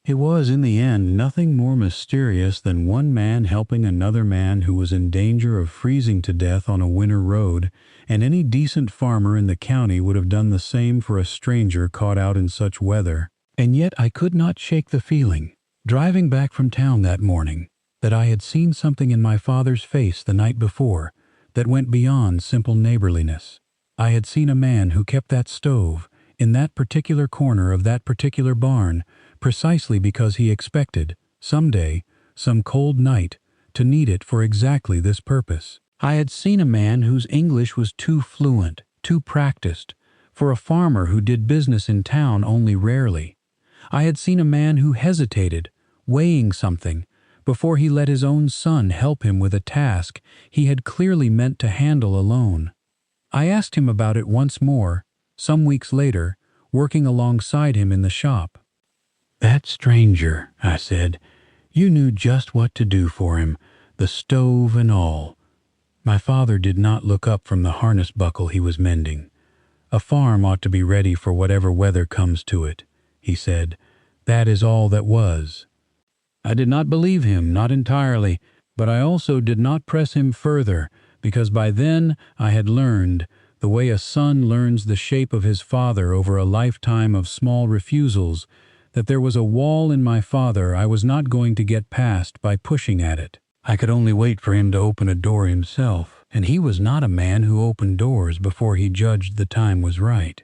It was, in the end, nothing more mysterious than one man helping another man who was in danger of freezing to death on a winter road, and any decent farmer in the county would have done the same for a stranger caught out in such weather. And yet I could not shake the feeling, driving back from town that morning, that I had seen something in my father's face the night before that went beyond simple neighborliness. I had seen a man who kept that stove in that particular corner of that particular barn precisely because he expected, some day, some cold night, to need it for exactly this purpose. I had seen a man whose English was too fluent, too practiced, for a farmer who did business in town only rarely. I had seen a man who hesitated, weighing something, before he let his own son help him with a task he had clearly meant to handle alone. I asked him about it once more, some weeks later, working alongside him in the shop. "That stranger," I said, "you knew just what to do for him, the stove and all." My father did not look up from the harness buckle he was mending. "A farm ought to be ready for whatever weather comes to it," he said. "That is all that was." I did not believe him, not entirely, but I also did not press him further, because by then I had learned, the way a son learns the shape of his father over a lifetime of small refusals, that there was a wall in my father I was not going to get past by pushing at it. I could only wait for him to open a door himself, and he was not a man who opened doors before he judged the time was right.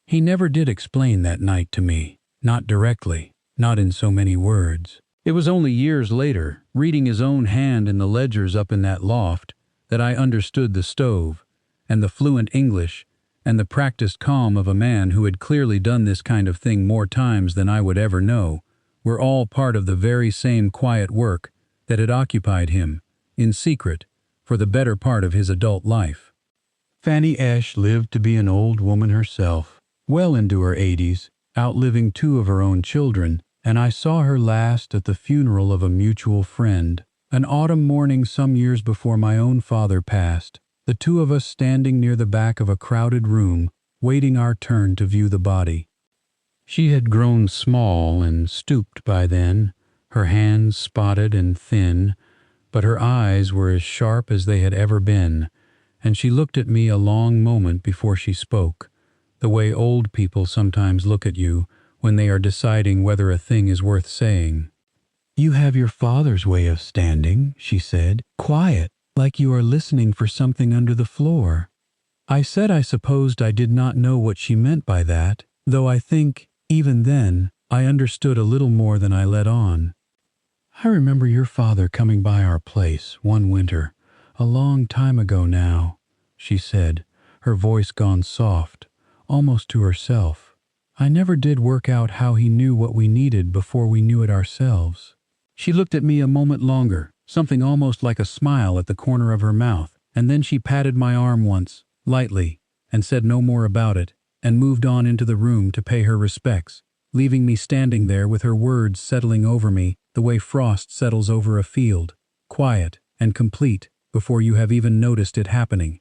He never did explain that night to me, not directly, not in so many words. It was only years later, reading his own hand in the ledgers up in that loft, that I understood the stove, and the fluent English, and the practiced calm of a man who had clearly done this kind of thing more times than I would ever know, were all part of the very same quiet work that had occupied him, in secret, for the better part of his adult life. Fanny Esch lived to be an old woman herself, well into her 80s, outliving 2 of her own children, and I saw her last at the funeral of a mutual friend, an autumn morning some years before my own father passed, the 2 of us standing near the back of a crowded room, waiting our turn to view the body. She had grown small and stooped by then, her hands spotted and thin, but her eyes were as sharp as they had ever been, and she looked at me a long moment before she spoke, the way old people sometimes look at you when they are deciding whether a thing is worth saying. "You have your father's way of standing," she said, "quiet, like you are listening for something under the floor." I said I supposed I did not know what she meant by that, though I think, even then, I understood a little more than I let on. "I remember your father coming by our place one winter, a long time ago now," she said, her voice gone soft, almost to herself. "I never did work out how he knew what we needed before we knew it ourselves." She looked at me a moment longer, something almost like a smile at the corner of her mouth, and then she patted my arm once, lightly, and said no more about it, and moved on into the room to pay her respects, leaving me standing there with her words settling over me the way frost settles over a field, quiet and complete before you have even noticed it happening.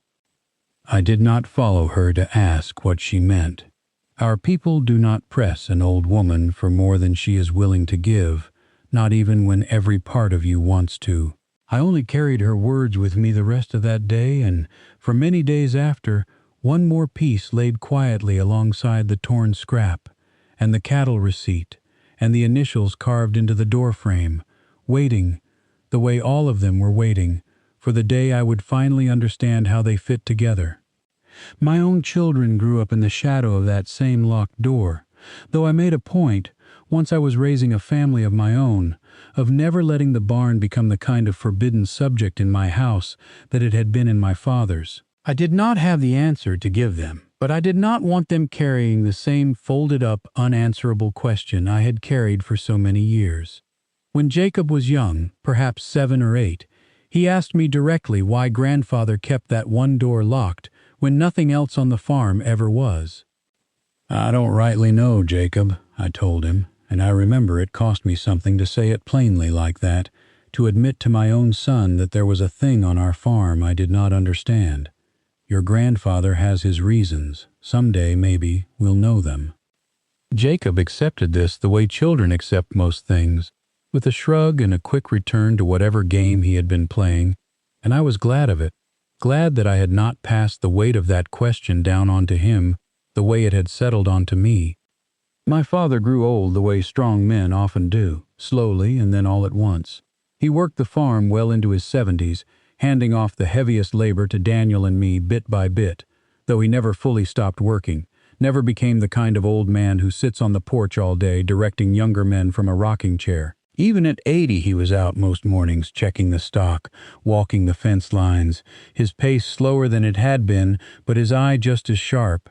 I did not follow her to ask what she meant. Our people do not press an old woman for more than she is willing to give, not even when every part of you wants to. I only carried her words with me the rest of that day, and for many days after, one more piece laid quietly alongside the torn scrap, and the cattle receipt, and the initials carved into the door frame, waiting, the way all of them were waiting, for for the day I would finally understand how they fit together. My own children grew up in the shadow of that same locked door, though I made a point, once I was raising a family of my own, of never letting the barn become the kind of forbidden subject in my house that it had been in my father's. I did not have the answer to give them, but I did not want them carrying the same folded-up, unanswerable question I had carried for so many years. When Jacob was young, perhaps 7 or 8, he asked me directly why grandfather kept that one door locked when nothing else on the farm ever was. "I don't rightly know, Jacob," I told him, and I remember it cost me something to say it plainly like that, to admit to my own son that there was a thing on our farm I did not understand. Your grandfather has his reasons. Someday, maybe, we'll know them. Jacob accepted this the way children accept most things, with a shrug and a quick return to whatever game he had been playing, and I was glad of it, glad that I had not passed the weight of that question down onto him the way it had settled onto me. My father grew old the way strong men often do, slowly and then all at once. He worked the farm well into his 70s, handing off the heaviest labor to Daniel and me bit by bit, though he never fully stopped working, never became the kind of old man who sits on the porch all day directing younger men from a rocking chair. Even at 80 he was out most mornings checking the stock, walking the fence lines, his pace slower than it had been, but his eye just as sharp.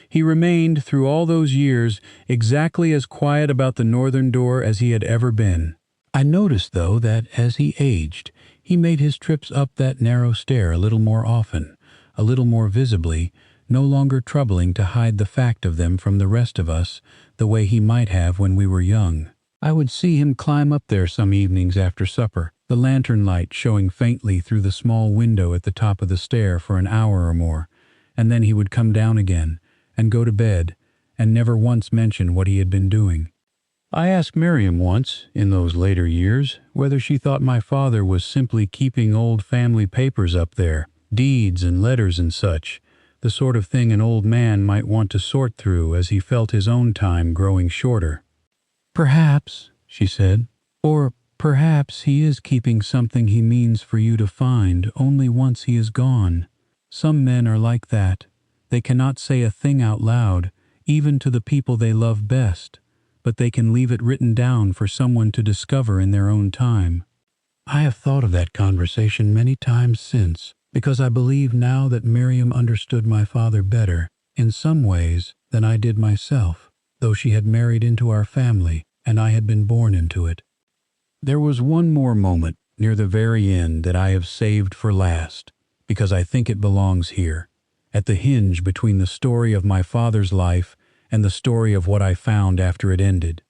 He remained, through all those years, exactly as quiet about the northern door as he had ever been. I noticed, though, that as he aged, he made his trips up that narrow stair a little more often, a little more visibly, no longer troubling to hide the fact of them from the rest of us the way he might have when we were young. I would see him climb up there some evenings after supper, the lantern light showing faintly through the small window at the top of the stair for an hour or more, and then he would come down again and go to bed and never once mention what he had been doing. I asked Miriam once, in those later years, whether she thought my father was simply keeping old family papers up there, deeds and letters and such, the sort of thing an old man might want to sort through as he felt his own time growing shorter. "Perhaps," she said, "or perhaps he is keeping something he means for you to find only once he is gone. Some men are like that. They cannot say a thing out loud, even to the people they love best, but they can leave it written down for someone to discover in their own time." I have thought of that conversation many times since, because I believe now that Miriam understood my father better, in some ways, than I did myself, though she had married into our family and I had been born into it. There was one more moment near the very end that I have saved for last, because I think it belongs here, at the hinge between the story of my father's life and the story of what I found after it ended.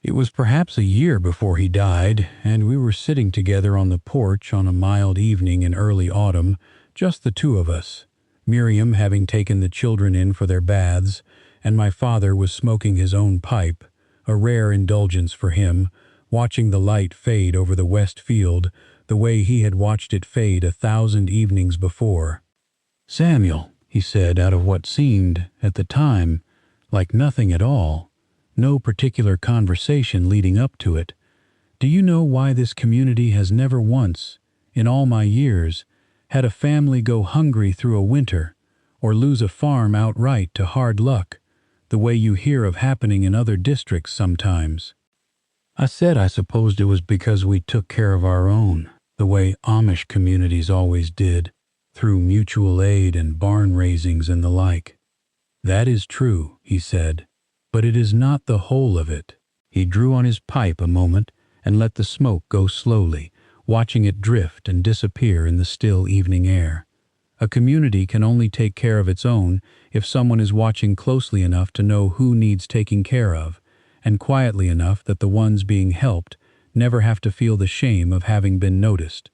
It was perhaps a year before he died, and we were sitting together on the porch on a mild evening in early autumn, just the two of us, Miriam having taken the children in for their baths, and my father was smoking his own pipe, a rare indulgence for him, watching the light fade over the west field the way he had watched it fade 1,000 evenings before. "Samuel," he said out of what seemed, at the time, like nothing at all, no particular conversation leading up to it, "do you know why this community has never once, in all my years, had a family go hungry through a winter, or lose a farm outright to hard luck, the way you hear of happening in other districts sometimes?" I said I supposed it was because we took care of our own, the way Amish communities always did, through mutual aid and barn raisings and the like. "That is true," he said, "but it is not the whole of it." He drew on his pipe a moment and let the smoke go slowly, watching it drift and disappear in the still evening air. A community can only take care of its own if someone is watching closely enough to know who needs taking care of, and quietly enough that the ones being helped never have to feel the shame of having been noticed.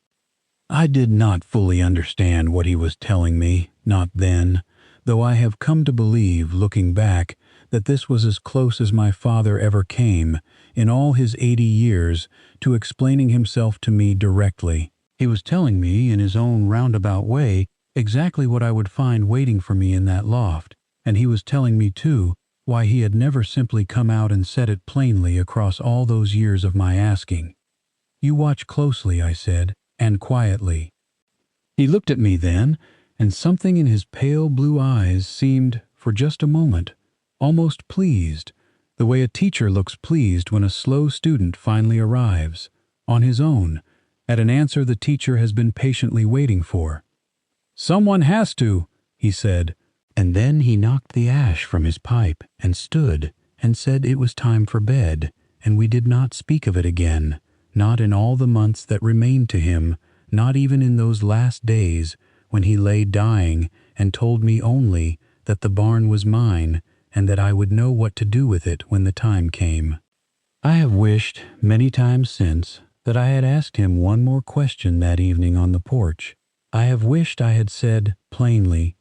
I did not fully understand what he was telling me, not then, though I have come to believe, looking back, that this was as close as my father ever came, in all his 80 years, to explaining himself to me directly. He was telling me, in his own roundabout way, exactly what I would find waiting for me in that loft, and he was telling me, too, why he had never simply come out and said it plainly across all those years of my asking. "You watch closely," I said, "and quietly. He looked at me then, and something in his pale blue eyes seemed, for just a moment, almost pleased, the way a teacher looks pleased when a slow student finally arrives, on his own, at an answer the teacher has been patiently waiting for. "Someone has to," he said, and then he knocked the ash from his pipe and stood and said it was time for bed, and we did not speak of it again, not in all the months that remained to him, not even in those last days when he lay dying and told me only that the barn was mine and that I would know what to do with it when the time came. I have wished many times since that I had asked him one more question that evening on the porch. I have wished I had said plainly,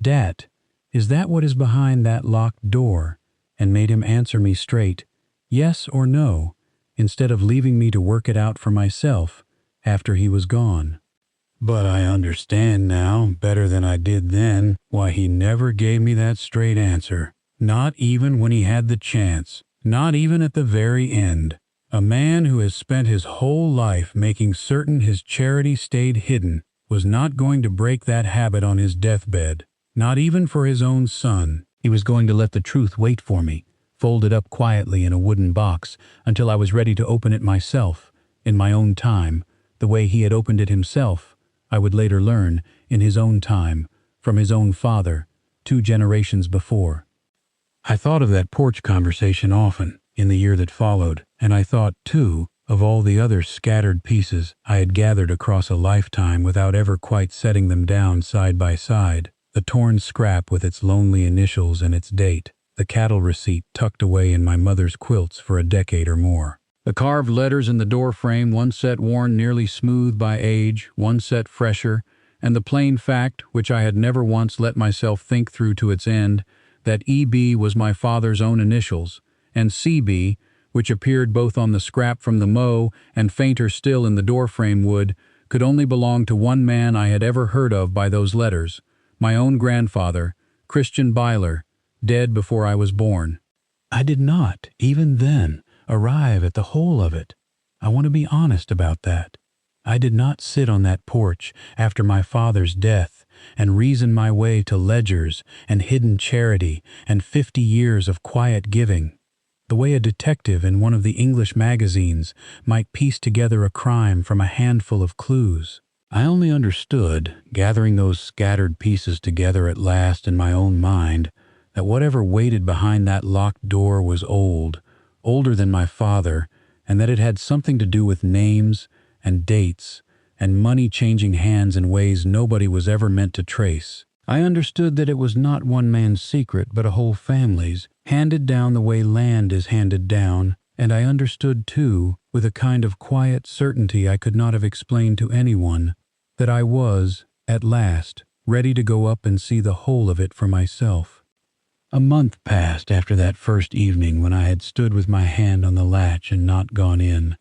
"Dat, is that what is behind that locked door?" and made him answer me straight, yes or no, instead of leaving me to work it out for myself after he was gone. But I understand now, better than I did then, why he never gave me that straight answer. Not even when he had the chance. Not even at the very end. A man who has spent his whole life making certain his charity stayed hidden was not going to break that habit on his deathbed. Not even for his own son. He was going to let the truth wait for me, folded up quietly in a wooden box until I was ready to open it myself, in my own time, the way he had opened it himself, I would later learn, in his own time, from his own father, 2 generations before. I thought of that porch conversation often, in the year that followed, and I thought, too, of all the other scattered pieces I had gathered across a lifetime without ever quite setting them down side by side, the torn scrap with its lonely initials and its date, the cattle receipt tucked away in my mother's quilts for a decade or more. The carved letters in the door frame, one set worn nearly smooth by age, one set fresher, and the plain fact, which I had never once let myself think through to its end, that E.B. was my father's own initials, and C.B., which appeared both on the scrap from the mow and fainter still in the doorframe wood, could only belong to one man I had ever heard of by those letters, my own grandfather, Christian Beiler, dead before I was born. I did not, even then, arrive at the whole of it. I want to be honest about that. I did not sit on that porch after my father's death and reason my way to ledgers and hidden charity and 50 years of quiet giving, the way a detective in one of the English magazines might piece together a crime from a handful of clues. I only understood, gathering those scattered pieces together at last in my own mind, that whatever waited behind that locked door was old, older than my father, and that it had something to do with names and dates and money changing hands in ways nobody was ever meant to trace. I understood that it was not one man's secret but a whole family's, handed down the way land is handed down, and I understood too, with a kind of quiet certainty I could not have explained to anyone, that I was, at last, ready to go up and see the whole of it for myself. A month passed after that first evening when I had stood with my hand on the latch and not gone in.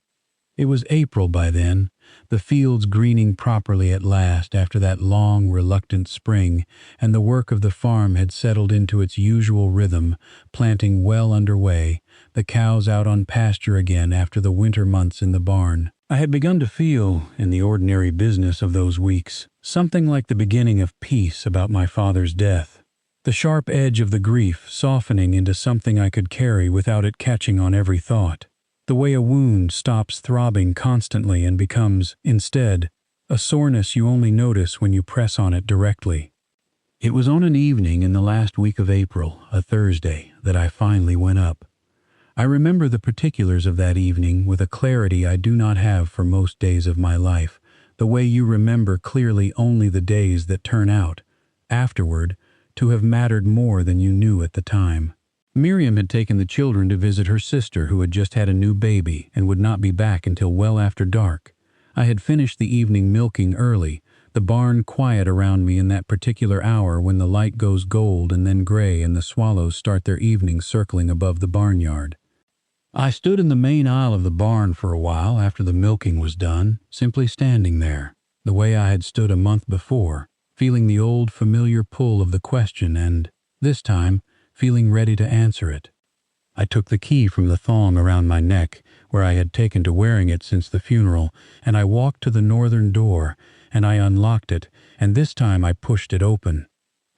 It was April by then, the fields greening properly at last after that long, reluctant spring, and the work of the farm had settled into its usual rhythm, planting well underway, the cows out on pasture again after the winter months in the barn. I had begun to feel, in the ordinary business of those weeks, something like the beginning of peace about my father's death. The sharp edge of the grief softening into something I could carry without it catching on every thought. The way a wound stops throbbing constantly and becomes, instead, a soreness you only notice when you press on it directly. It was on an evening in the last week of April, a Thursday, that I finally went up. I remember the particulars of that evening with a clarity I do not have for most days of my life, the way you remember clearly only the days that turn out, afterward, to have mattered more than you knew at the time. Miriam had taken the children to visit her sister who had just had a new baby and would not be back until well after dark. I had finished the evening milking early, the barn quiet around me in that particular hour when the light goes gold and then gray and the swallows start their evening circling above the barnyard. I stood in the main aisle of the barn for a while after the milking was done, simply standing there, the way I had stood a month before, feeling the old familiar pull of the question and, this time, feeling ready to answer it. I took the key from the thong around my neck, where I had taken to wearing it since the funeral, and I walked to the northern door and I unlocked it, and this time I pushed it open.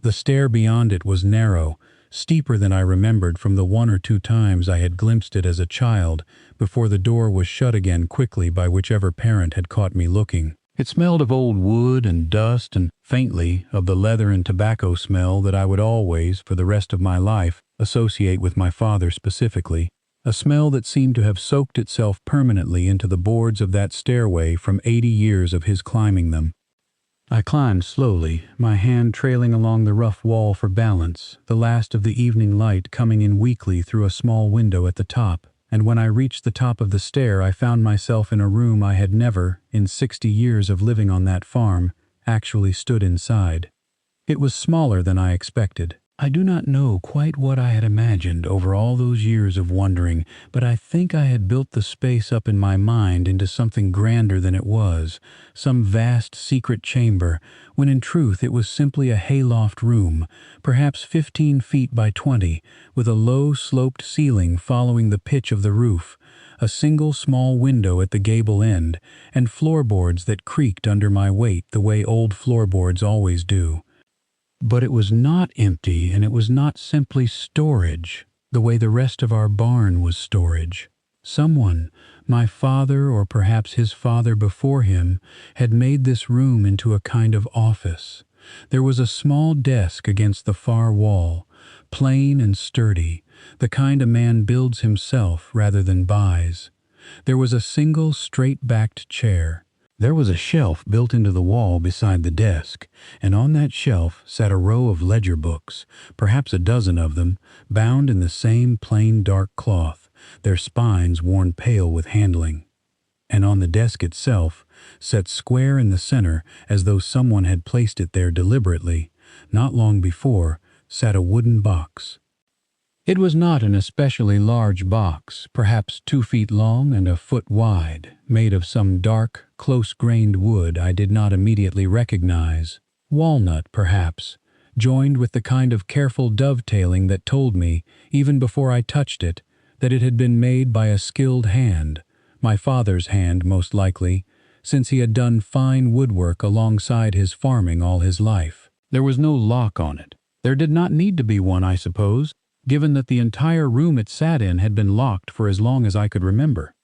The stair beyond it was narrow, steeper than I remembered from the 1 or 2 times I had glimpsed it as a child, before the door was shut again quickly by whichever parent had caught me looking. It smelled of old wood and dust and, faintly, of the leather and tobacco smell that I would always, for the rest of my life, associate with my father specifically, a smell that seemed to have soaked itself permanently into the boards of that stairway from 80 years of his climbing them. I climbed slowly, my hand trailing along the rough wall for balance, the last of the evening light coming in weakly through a small window at the top, and when I reached the top of the stair I found myself in a room I had never, in 60 years of living on that farm, actually stood inside. It was smaller than I expected. I do not know quite what I had imagined over all those years of wondering, but I think I had built the space up in my mind into something grander than it was, some vast secret chamber, when in truth it was simply a hayloft room, perhaps 15 feet by 20, with a low sloped ceiling following the pitch of the roof, a single small window at the gable end, and floorboards that creaked under my weight the way old floorboards always do. But it was not empty, and it was not simply storage, the way the rest of our barn was storage. Someone, my father or perhaps his father before him, had made this room into a kind of office. There was a small desk against the far wall, plain and sturdy, the kind a man builds himself rather than buys. There was a single straight-backed chair. There was a shelf built into the wall beside the desk, and on that shelf sat a row of ledger books, perhaps a dozen of them, bound in the same plain dark cloth, their spines worn pale with handling. And on the desk itself, set square in the center as though someone had placed it there deliberately, not long before, sat a wooden box. It was not an especially large box, perhaps 2 feet long and a foot wide, made of some dark, close-grained wood I did not immediately recognize. Walnut, perhaps, joined with the kind of careful dovetailing that told me, even before I touched it, that it had been made by a skilled hand, my father's hand most likely, since he had done fine woodwork alongside his farming all his life. There was no lock on it. There did not need to be one, I suppose, given that the entire room it sat in had been locked for as long as I could remember.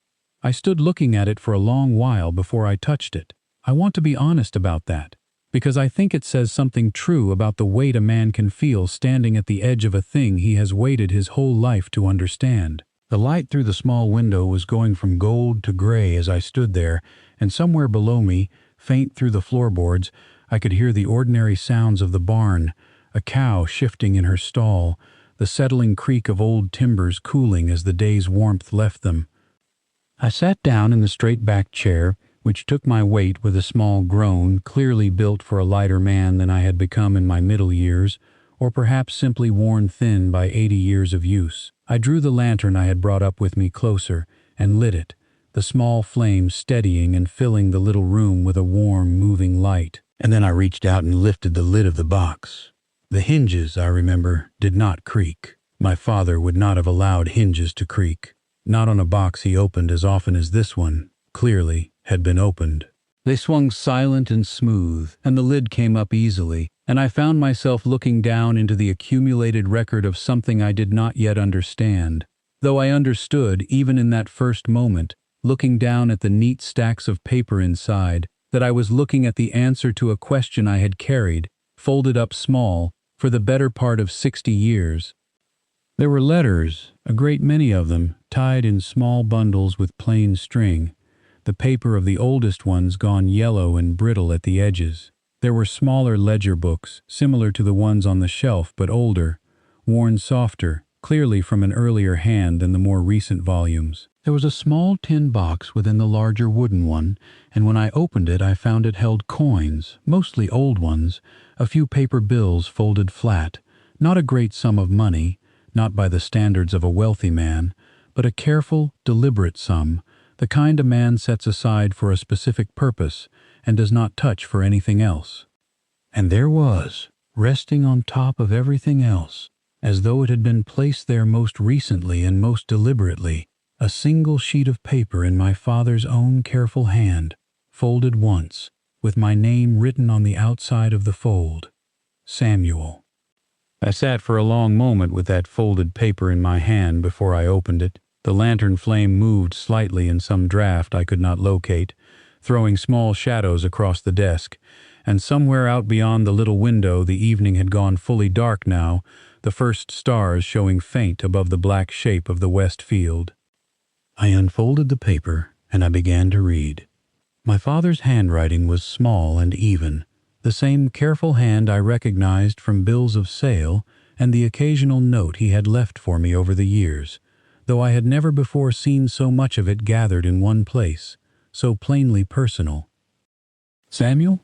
I stood looking at it for a long while before I touched it. I want to be honest about that, because I think it says something true about the weight a man can feel standing at the edge of a thing he has waited his whole life to understand. The light through the small window was going from gold to gray as I stood there, and somewhere below me, faint through the floorboards, I could hear the ordinary sounds of the barn, a cow shifting in her stall, the settling creak of old timbers cooling as the day's warmth left them. I sat down in the straight-backed chair, which took my weight with a small groan, clearly built for a lighter man than I had become in my middle years, or perhaps simply worn thin by 80 years of use. I drew the lantern I had brought up with me closer and lit it, the small flame steadying and filling the little room with a warm, moving light. And then I reached out and lifted the lid of the box. The hinges, I remember, did not creak. My father would not have allowed hinges to creak. Not on a box he opened as often as this one, clearly, had been opened. They swung silent and smooth, and the lid came up easily, and I found myself looking down into the accumulated record of something I did not yet understand, though I understood, even in that first moment, looking down at the neat stacks of paper inside, that I was looking at the answer to a question I had carried, folded up small, for the better part of 60 years. There were letters, a great many of them, tied in small bundles with plain string, the paper of the oldest ones gone yellow and brittle at the edges. There were smaller ledger books, similar to the ones on the shelf but older, worn softer, clearly from an earlier hand than the more recent volumes. There was a small tin box within the larger wooden one, and when I opened it I found it held coins, mostly old ones, a few paper bills folded flat, not a great sum of money, not by the standards of a wealthy man, but a careful, deliberate sum, the kind a man sets aside for a specific purpose and does not touch for anything else. And there was, resting on top of everything else, as though it had been placed there most recently and most deliberately, a single sheet of paper in my father's own careful hand, folded once, with my name written on the outside of the fold. Samuel. I sat for a long moment with that folded paper in my hand before I opened it. The lantern flame moved slightly in some draft I could not locate, throwing small shadows across the desk, and somewhere out beyond the little window the evening had gone fully dark now, the first stars showing faint above the black shape of the west field. I unfolded the paper, and I began to read. My father's handwriting was small and even, the same careful hand I recognized from bills of sale and the occasional note he had left for me over the years, though I had never before seen so much of it gathered in one place, so plainly personal. Samuel?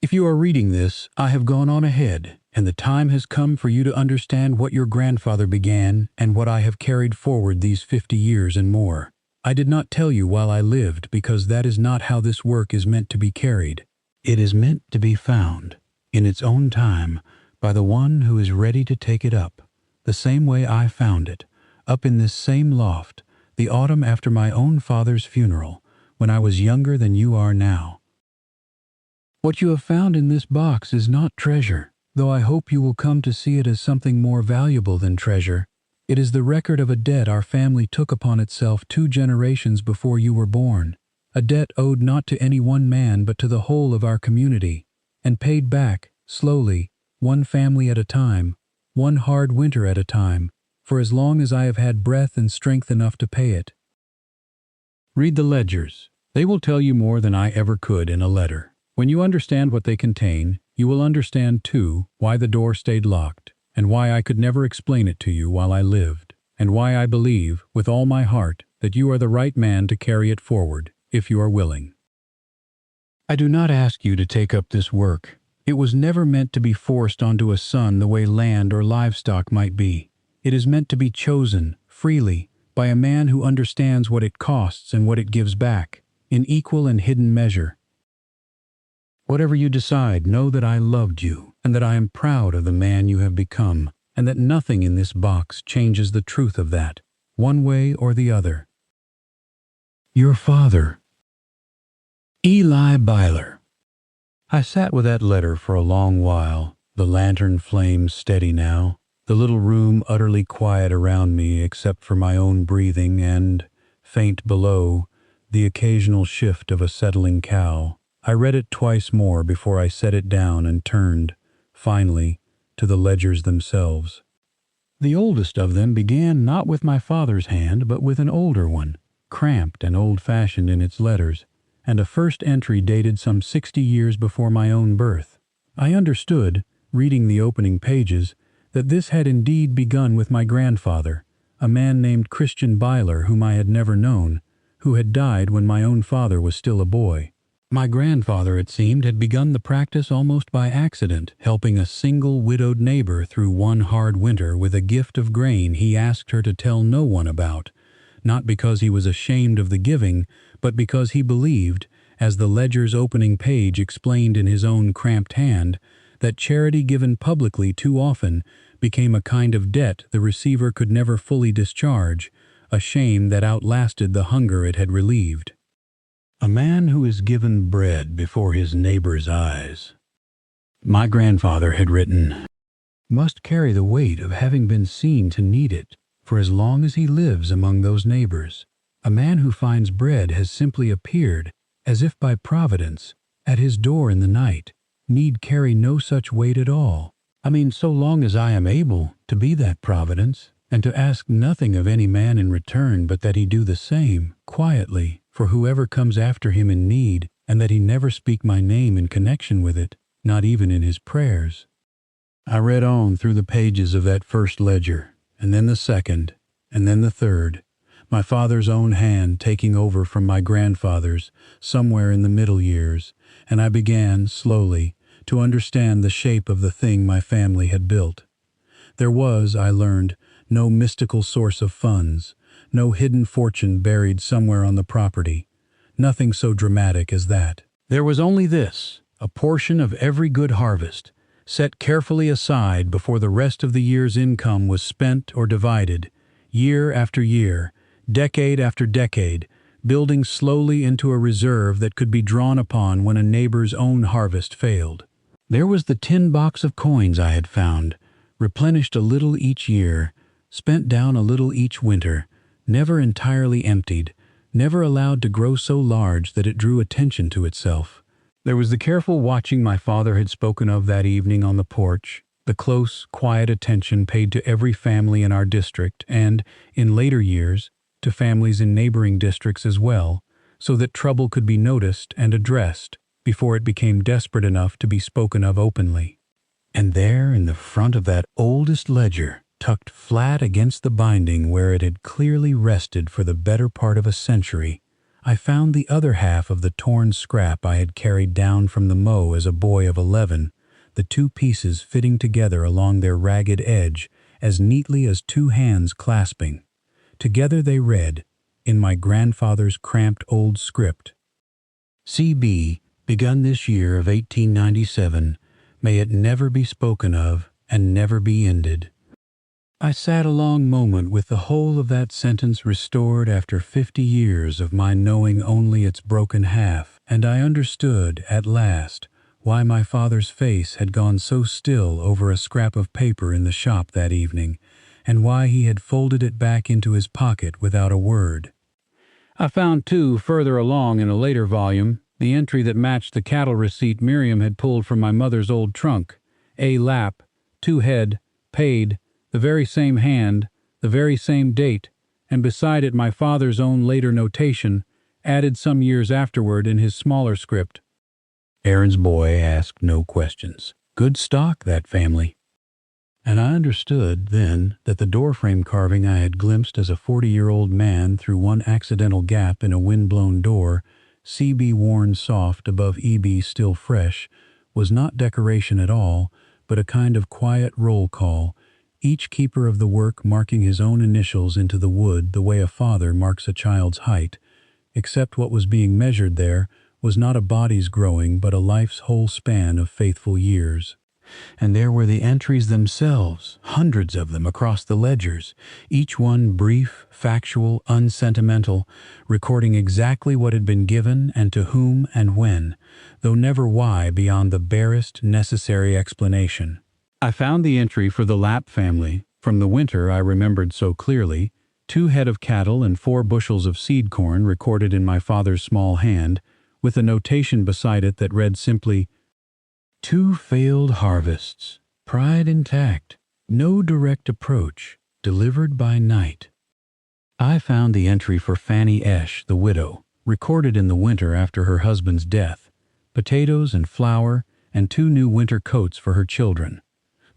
If you are reading this, I have gone on ahead, and the time has come for you to understand what your grandfather began and what I have carried forward these 50 years and more. I did not tell you while I lived because that is not how this work is meant to be carried. It is meant to be found, in its own time, by the one who is ready to take it up, the same way I found it, up in this same loft, the autumn after my own father's funeral, when I was younger than you are now. What you have found in this box is not treasure, though I hope you will come to see it as something more valuable than treasure. It is the record of a debt our family took upon itself 2 generations before you were born, a debt owed not to any one man but to the whole of our community, and paid back, slowly, one family at a time, one hard winter at a time, for as long as I have had breath and strength enough to pay it. Read the ledgers. They will tell you more than I ever could in a letter. When you understand what they contain, you will understand, too, why the door stayed locked, and why I could never explain it to you while I lived, and why I believe, with all my heart, that you are the right man to carry it forward, if you are willing. I do not ask you to take up this work. It was never meant to be forced onto a son the way land or livestock might be. It is meant to be chosen, freely, by a man who understands what it costs and what it gives back, in equal and hidden measure. Whatever you decide, know that I loved you, and that I am proud of the man you have become, and that nothing in this box changes the truth of that, one way or the other. Your father, Eli Beiler. I sat with that letter for a long while, the lantern flame steady now, the little room utterly quiet around me except for my own breathing and, faint below, the occasional shift of a settling cow. I read it twice more before I set it down and turned, finally, to the ledgers themselves. The oldest of them began not with my father's hand, but with an older one, cramped and old-fashioned in its letters, and a first entry dated some 60 years before my own birth. I understood, reading the opening pages, that this had indeed begun with my grandfather, a man named Christian Beiler whom I had never known, who had died when my own father was still a boy. My grandfather, it seemed, had begun the practice almost by accident, helping a single widowed neighbor through one hard winter with a gift of grain he asked her to tell no one about, not because he was ashamed of the giving, but because he believed, as the ledger's opening page explained in his own cramped hand, that charity given publicly too often became a kind of debt the receiver could never fully discharge, a shame that outlasted the hunger it had relieved. A man who is given bread before his neighbor's eyes, my grandfather had written, must carry the weight of having been seen to need it for as long as he lives among those neighbors. A man who finds bread has simply appeared, as if by providence, at his door in the night, need carry no such weight at all. I mean, so long as I am able to be that providence, and to ask nothing of any man in return but that he do the same, quietly, for whoever comes after him in need, and that he never speak my name in connection with it, not even in his prayers. I read on through the pages of that first ledger, and then the second, and then the third, my father's own hand taking over from my grandfather's somewhere in the middle years, and I began, slowly, to understand the shape of the thing my family had built. There was, I learned, no mystical source of funds, no hidden fortune buried somewhere on the property, nothing so dramatic as that. There was only this, a portion of every good harvest, set carefully aside before the rest of the year's income was spent or divided, year after year, decade after decade, building slowly into a reserve that could be drawn upon when a neighbor's own harvest failed. There was the tin box of coins I had found, replenished a little each year, spent down a little each winter, never entirely emptied, never allowed to grow so large that it drew attention to itself. There was the careful watching my father had spoken of that evening on the porch, the close, quiet attention paid to every family in our district and, in later years, to families in neighboring districts as well, so that trouble could be noticed and addressed before it became desperate enough to be spoken of openly. And there, in the front of that oldest ledger, tucked flat against the binding where it had clearly rested for the better part of a century, I found the other half of the torn scrap I had carried down from the mow as a boy of 11, the two pieces fitting together along their ragged edge as neatly as two hands clasping. Together they read, in my grandfather's cramped old script, "C.B., begun this year of 1897, may it never be spoken of and never be ended." I sat a long moment with the whole of that sentence restored after 50 years of my knowing only its broken half, and I understood, at last, why my father's face had gone so still over a scrap of paper in the shop that evening, and why he had folded it back into his pocket without a word. I found, too, further along in a later volume, the entry that matched the cattle receipt Miriam had pulled from my mother's old trunk. A. Lap, 2 head, paid, the very same hand, the very same date, and beside it my father's own later notation, added some years afterward in his smaller script. Aaron's boy asked no questions. Good stock, that family. And I understood then that the doorframe carving I had glimpsed as a 40-year-old man through one accidental gap in a wind-blown door, CB worn soft above EB still fresh, was not decoration at all, but a kind of quiet roll call, each keeper of the work marking his own initials into the wood the way a father marks a child's height, except what was being measured there was not a body's growing but a life's whole span of faithful years. And there were the entries themselves, hundreds of them across the ledgers, each one brief, factual, unsentimental, recording exactly what had been given and to whom and when, though never why beyond the barest necessary explanation. I found the entry for the Lapp family, from the winter I remembered so clearly, 2 head of cattle and 4 bushels of seed corn recorded in my father's small hand, with a notation beside it that read simply, 2 failed harvests, pride intact, no direct approach, delivered by night. I found the entry for Fanny Esch, the widow, recorded in the winter after her husband's death, potatoes and flour and 2 new winter coats for her children.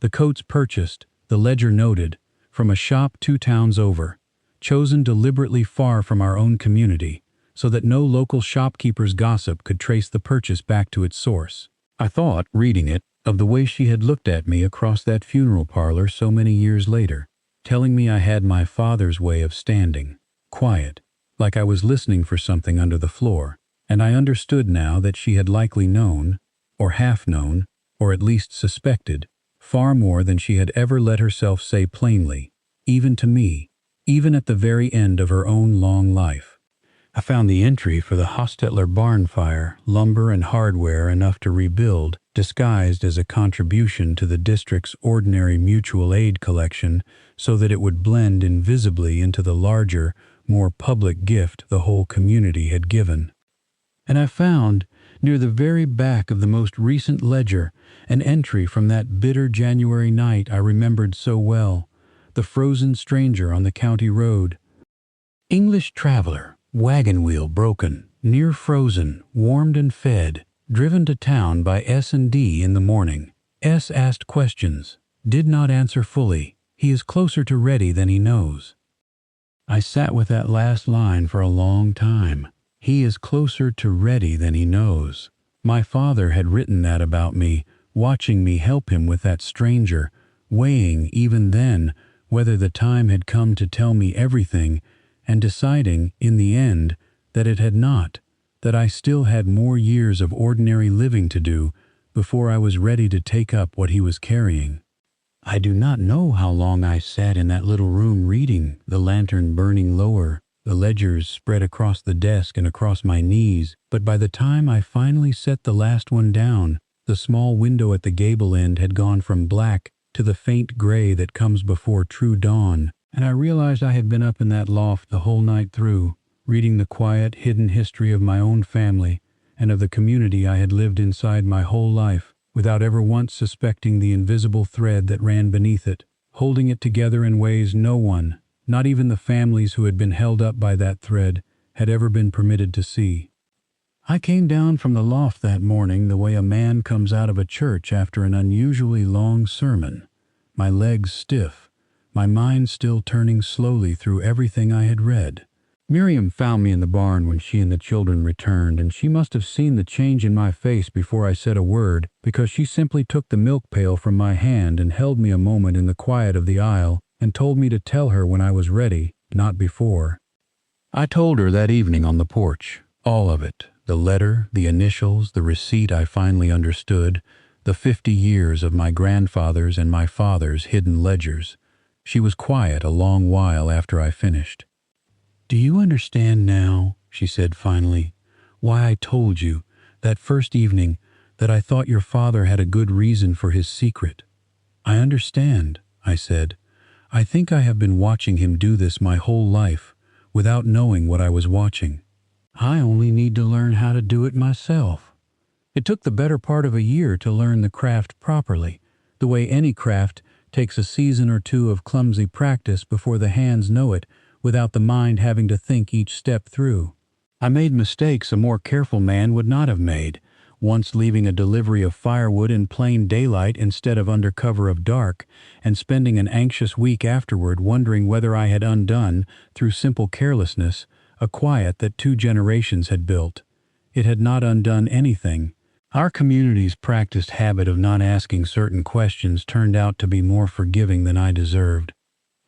The coats purchased, the ledger noted, from a shop 2 towns over, chosen deliberately far from our own community, so that no local shopkeeper's gossip could trace the purchase back to its source. I thought, reading it, of the way she had looked at me across that funeral parlor so many years later, telling me I had my father's way of standing, quiet, like I was listening for something under the floor, and I understood now that she had likely known, or half known, or at least suspected, far more than she had ever let herself say plainly, even to me, even at the very end of her own long life. I found the entry for the Hostetler barn fire, lumber and hardware enough to rebuild, disguised as a contribution to the district's ordinary mutual aid collection so that it would blend invisibly into the larger, more public gift the whole community had given. And I found, near the very back of the most recent ledger, an entry from that bitter January night I remembered so well, the frozen stranger on the county road. English traveler, wagon wheel broken, near frozen, warmed and fed, driven to town by S&D in the morning. S asked questions, did not answer fully. He is closer to ready than he knows. I sat with that last line for a long time. He is closer to ready than he knows. My father had written that about me, watching me help him with that stranger, weighing even then whether the time had come to tell me everything, and deciding, in the end, that it had not, that I still had more years of ordinary living to do before I was ready to take up what he was carrying. I do not know how long I sat in that little room reading, the lantern burning lower, The ledgers spread across the desk and across my knees, but by the time I finally set the last one down, the small window at the gable end had gone from black to the faint gray that comes before true dawn, and I realized I had been up in that loft the whole night through, reading the quiet, hidden history of my own family and of the community I had lived inside my whole life, without ever once suspecting the invisible thread that ran beneath it, holding it together in ways no one, not even the families who had been held up by that thread, had ever been permitted to see. I came down from the loft that morning the way a man comes out of a church after an unusually long sermon, my legs stiff, my mind still turning slowly through everything I had read. Miriam found me in the barn when she and the children returned, and she must have seen the change in my face before I said a word, because she simply took the milk pail from my hand and held me a moment in the quiet of the aisle and told me to tell her when I was ready, not before. I told her that evening on the porch, all of it, the letter, the initials, the receipt I finally understood, the 50 years of my grandfather's and my father's hidden ledgers. She was quiet a long while after I finished. "Do you understand now," she said finally, "why I told you, that first evening, that I thought your father had a good reason for his secret?" "I understand," I said. "I think I have been watching him do this my whole life, without knowing what I was watching. I only need to learn how to do it myself. It took the better part of a year to learn the craft properly, the way any craft takes a season or two of clumsy practice before the hands know it, without the mind having to think each step through. I made mistakes a more careful man would not have made, once leaving a delivery of firewood in plain daylight instead of under cover of dark, and spending an anxious week afterward wondering whether I had undone, through simple carelessness, a quiet that 2 generations had built. It had not undone anything. Our community's practiced habit of not asking certain questions turned out to be more forgiving than I deserved.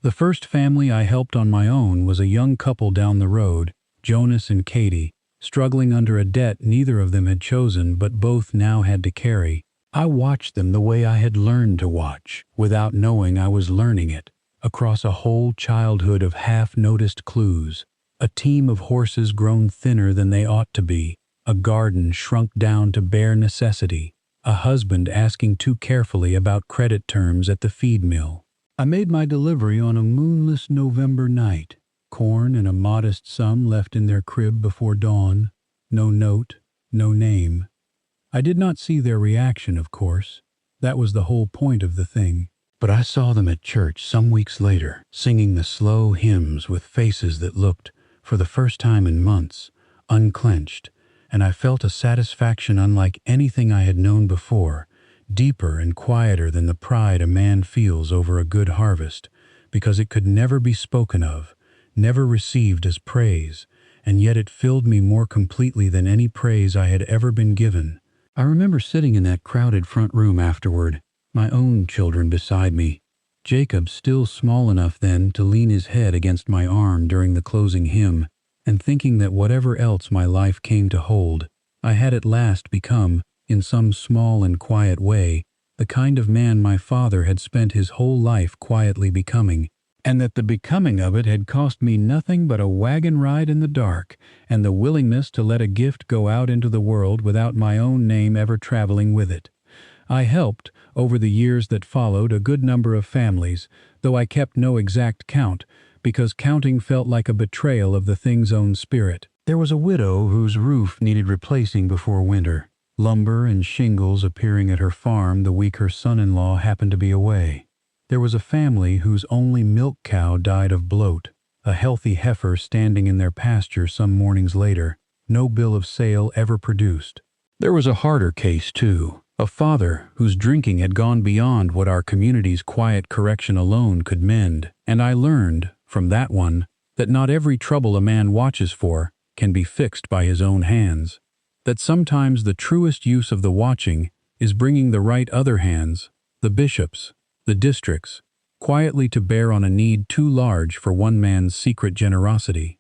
The first family I helped on my own was a young couple down the road, Jonas and Katie, struggling under a debt neither of them had chosen but both now had to carry. I watched them the way I had learned to watch, without knowing I was learning it, across a whole childhood of half-noticed clues. A team of horses grown thinner than they ought to be, a garden shrunk down to bare necessity, a husband asking too carefully about credit terms at the feed mill. I made my delivery on a moonless November night, corn and a modest sum left in their crib before dawn, no note, no name. I did not see their reaction, of course. That was the whole point of the thing. But I saw them at church some weeks later, singing the slow hymns with faces that looked, for the first time in months, unclenched, and I felt a satisfaction unlike anything I had known before, deeper and quieter than the pride a man feels over a good harvest, because it could never be spoken of, never received as praise, and yet it filled me more completely than any praise I had ever been given. I remember sitting in that crowded front room afterward, my own children beside me, Jacob still small enough then to lean his head against my arm during the closing hymn, and thinking that whatever else my life came to hold, I had at last become, in some small and quiet way, the kind of man my father had spent his whole life quietly becoming, and that the becoming of it had cost me nothing but a wagon ride in the dark and the willingness to let a gift go out into the world without my own name ever traveling with it. I helped, over the years that followed, a good number of families, though I kept no exact count, because counting felt like a betrayal of the thing's own spirit. There was a widow whose roof needed replacing before winter, lumber and shingles appearing at her farm the week her son-in-law happened to be away. There was a family whose only milk cow died of bloat, a healthy heifer standing in their pasture some mornings later, no bill of sale ever produced. There was a harder case, too. A father whose drinking had gone beyond what our community's quiet correction alone could mend, and I learned, from that one, that not every trouble a man watches for can be fixed by his own hands, that sometimes the truest use of the watching is bringing the right other hands, the bishops, the districts, quietly to bear on a need too large for one man's secret generosity.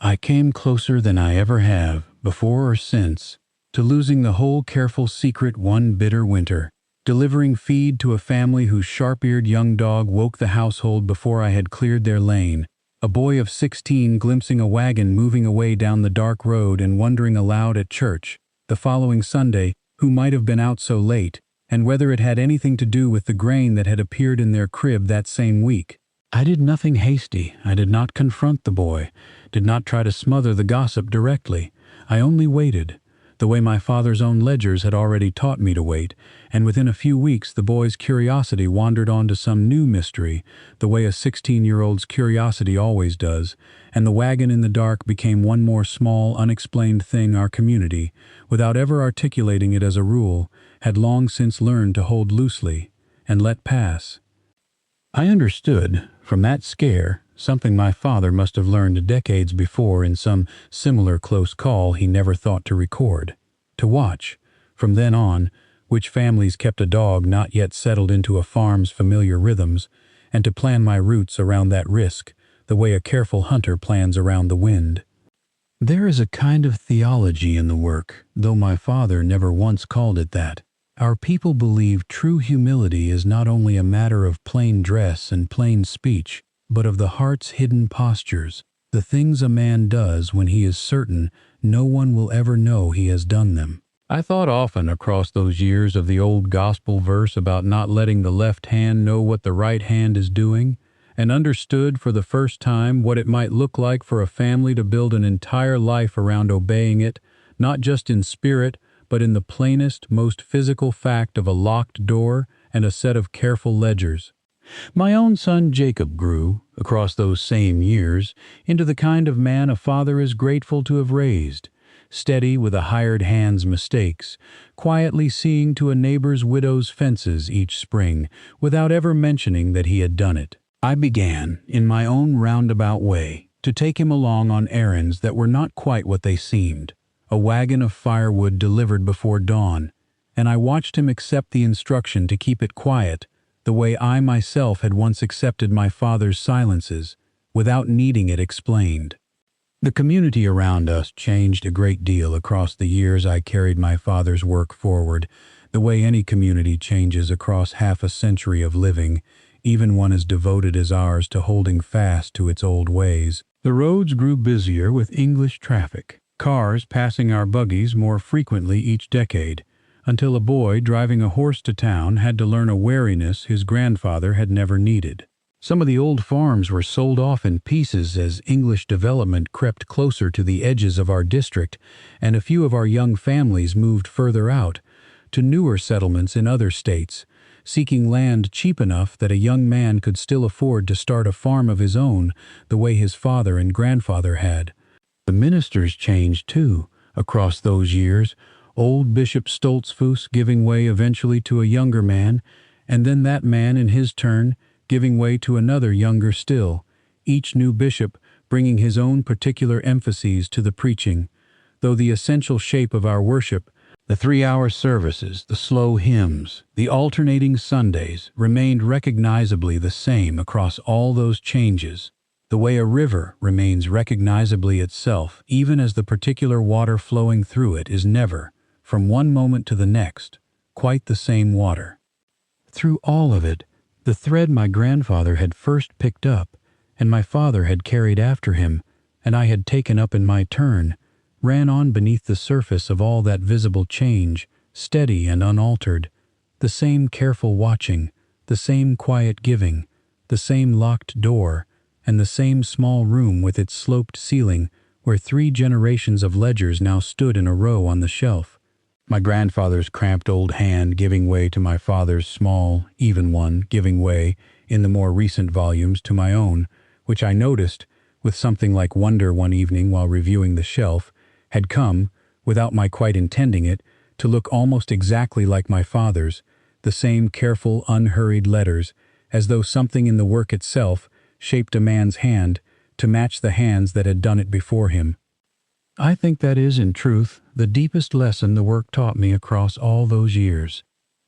I came closer than I ever have, before or since, to losing the whole careful secret one bitter winter, delivering feed to a family whose sharp-eared young dog woke the household before I had cleared their lane, A boy of 16 glimpsing a wagon moving away down the dark road and wondering aloud at church, the following Sunday, who might have been out so late, and whether it had anything to do with the grain that had appeared in their crib that same week. I did nothing hasty. I did not confront the boy, did not try to smother the gossip directly. I only waited, the way my father's own ledgers had already taught me to wait, and within a few weeks the boy's curiosity wandered on to some new mystery, the way a 16-year-old's curiosity always does, and the wagon in the dark became one more small, unexplained thing our community, without ever articulating it as a rule, had long since learned to hold loosely and let pass. I understood, from that scare, something my father must have learned decades before in some similar close call he never thought to record. To watch, from then on, which families kept a dog not yet settled into a farm's familiar rhythms, and to plan my routes around that risk, the way a careful hunter plans around the wind. There is a kind of theology in the work, though my father never once called it that. Our people believe true humility is not only a matter of plain dress and plain speech, but of the heart's hidden postures, the things a man does when he is certain no one will ever know he has done them. I thought often across those years of the old gospel verse about not letting the left hand know what the right hand is doing, and understood for the first time what it might look like for a family to build an entire life around obeying it, not just in spirit, but in the plainest, most physical fact of a locked door and a set of careful ledgers. My own son Jacob grew, across those same years, into the kind of man a father is grateful to have raised, steady with a hired hand's mistakes, quietly seeing to a neighbor's widow's fences each spring, without ever mentioning that he had done it. I began, in my own roundabout way, to take him along on errands that were not quite what they seemed. A wagon of firewood delivered before dawn, and I watched him accept the instruction to keep it quiet, the way I myself had once accepted my father's silences, without needing it explained. The community around us changed a great deal across the years I carried my father's work forward, the way any community changes across half a century of living, even one as devoted as ours to holding fast to its old ways. The roads grew busier with English traffic, cars passing our buggies more frequently each decade, until a boy driving a horse to town had to learn a wariness his grandfather had never needed. Some of the old farms were sold off in pieces as English development crept closer to the edges of our district, and a few of our young families moved further out, to newer settlements in other states, seeking land cheap enough that a young man could still afford to start a farm of his own the way his father and grandfather had. The ministers changed, too, across those years, old Bishop Stoltzfus giving way eventually to a younger man, and then that man in his turn giving way to another younger still, each new bishop bringing his own particular emphases to the preaching, though the essential shape of our worship, the 3-hour services, the slow hymns, the alternating Sundays, remained recognizably the same across all those changes, the way a river remains recognizably itself, even as the particular water flowing through it is never, from one moment to the next, quite the same water. Through all of it, the thread my grandfather had first picked up, and my father had carried after him, and I had taken up in my turn, ran on beneath the surface of all that visible change, steady and unaltered, the same careful watching, the same quiet giving, the same locked door, and the same small room with its sloped ceiling where 3 generations of ledgers now stood in a row on the shelf. My grandfather's cramped old hand giving way to my father's small, even one, giving way, in the more recent volumes, to my own, which I noticed, with something like wonder one evening while reviewing the shelf, had come, without my quite intending it, to look almost exactly like my father's, the same careful, unhurried letters, as though something in the work itself shaped a man's hand to match the hands that had done it before him. I think that is, in truth, the deepest lesson the work taught me across all those years,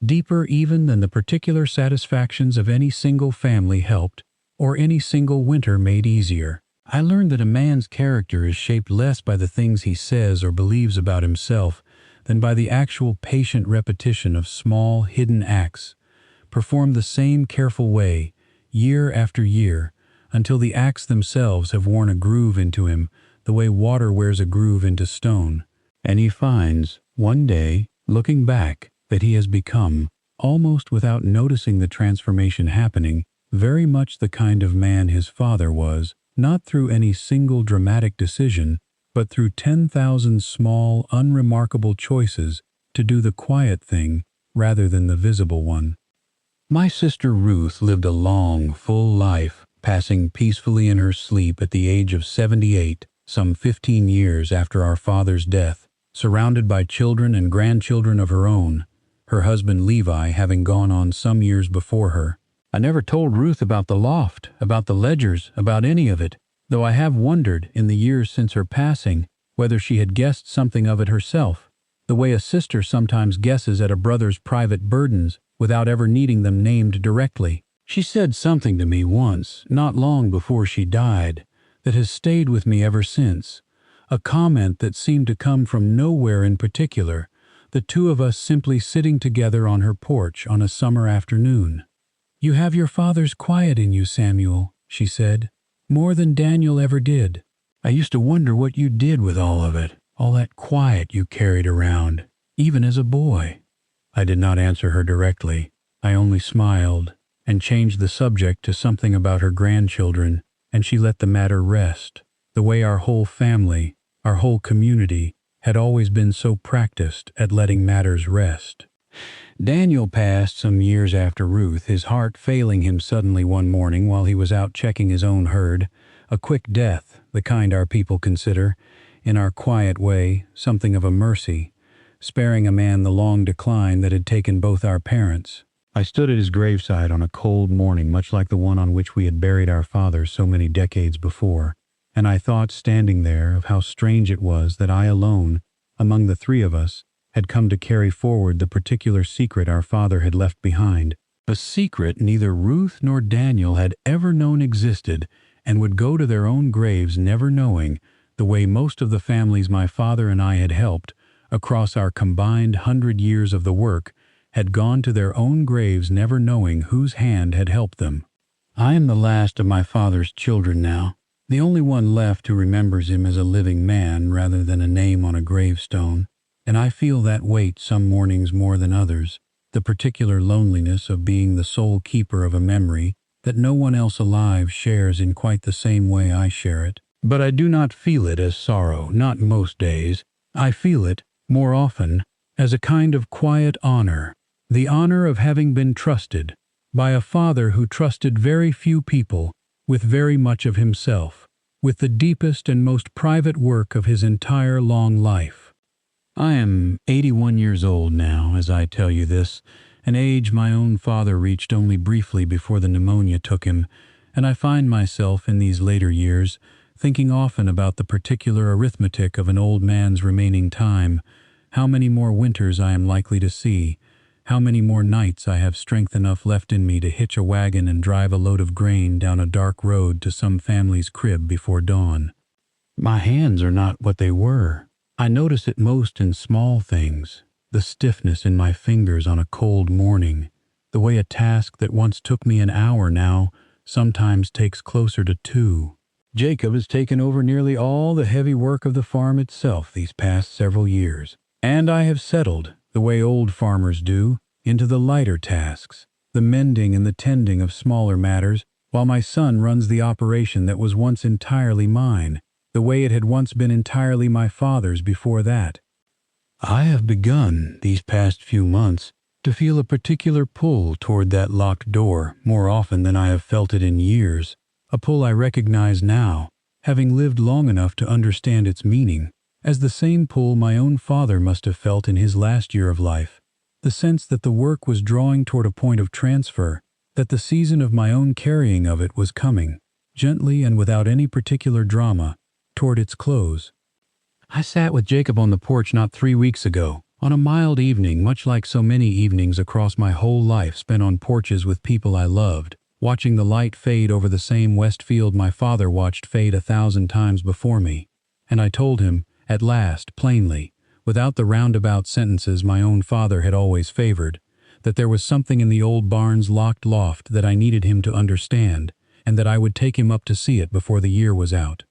deeper even than the particular satisfactions of any single family helped, or any single winter made easier. I learned that a man's character is shaped less by the things he says or believes about himself than by the actual patient repetition of small, hidden acts, performed the same careful way, year after year, until the acts themselves have worn a groove into him, the way water wears a groove into stone. And he finds, one day, looking back, that he has become, almost without noticing the transformation happening, very much the kind of man his father was, not through any single dramatic decision, but through 10,000 small, unremarkable choices to do the quiet thing rather than the visible one. My sister Ruth lived a long, full life, passing peacefully in her sleep at the age of 78, some 15 years after our father's death, surrounded by children and grandchildren of her own, her husband Levi having gone on some years before her. I never told Ruth about the loft, about the ledgers, about any of it, though I have wondered, in the years since her passing, whether she had guessed something of it herself, the way a sister sometimes guesses at a brother's private burdens without ever needing them named directly. She said something to me once, not long before she died, that has stayed with me ever since, a comment that seemed to come from nowhere in particular, the two of us simply sitting together on her porch on a summer afternoon. "You have your father's quiet in you, Samuel," she said, "more than Daniel ever did. I used to wonder what you did with all of it, all that quiet you carried around, even as a boy." I did not answer her directly. I only smiled and changed the subject to something about her grandchildren, and she let the matter rest, the way our whole family, our whole community, had always been so practiced at letting matters rest. Daniel passed some years after Ruth, his heart failing him suddenly one morning while he was out checking his own herd, a quick death, the kind our people consider, in our quiet way, something of a mercy, sparing a man the long decline that had taken both our parents. I stood at his graveside on a cold morning much like the one on which we had buried our father so many decades before, and I thought, standing there, of how strange it was that I alone, among the three of us, had come to carry forward the particular secret our father had left behind, a secret neither Ruth nor Daniel had ever known existed, and would go to their own graves never knowing, the way most of the families my father and I had helped, across our combined 100 years of the work, had gone to their own graves never knowing whose hand had helped them. I am the last of my father's children now, the only one left who remembers him as a living man rather than a name on a gravestone, and I feel that weight some mornings more than others, the particular loneliness of being the sole keeper of a memory that no one else alive shares in quite the same way I share it. But I do not feel it as sorrow, not most days. I feel it, more often, as a kind of quiet honor, the honor of having been trusted by a father who trusted very few people with very much of himself, with the deepest and most private work of his entire long life. I am 81 years old now, as I tell you this, an age my own father reached only briefly before the pneumonia took him, and I find myself in these later years thinking often about the particular arithmetic of an old man's remaining time, how many more winters I am likely to see, how many more nights I have strength enough left in me to hitch a wagon and drive a load of grain down a dark road to some family's crib before dawn. My hands are not what they were. I notice it most in small things, the stiffness in my fingers on a cold morning, the way a task that once took me an hour now sometimes takes closer to 2. Jacob has taken over nearly all the heavy work of the farm itself these past several years, and I have settled, the way old farmers do, into the lighter tasks, the mending and the tending of smaller matters, while my son runs the operation that was once entirely mine, the way it had once been entirely my father's before that. I have begun, these past few months, to feel a particular pull toward that locked door more often than I have felt it in years, a pull I recognize now, having lived long enough to understand its meaning, as the same pull my own father must have felt in his last year of life, the sense that the work was drawing toward a point of transfer, that the season of my own carrying of it was coming, gently and without any particular drama, toward its close. I sat with Jacob on the porch not 3 weeks ago, on a mild evening much like so many evenings across my whole life spent on porches with people I loved, watching the light fade over the same west field my father watched fade 1,000 times before me, and I told him, at last, plainly, without the roundabout sentences my own father had always favored, that there was something in the old barn's locked loft that I needed him to understand, and that I would take him up to see it before the year was out.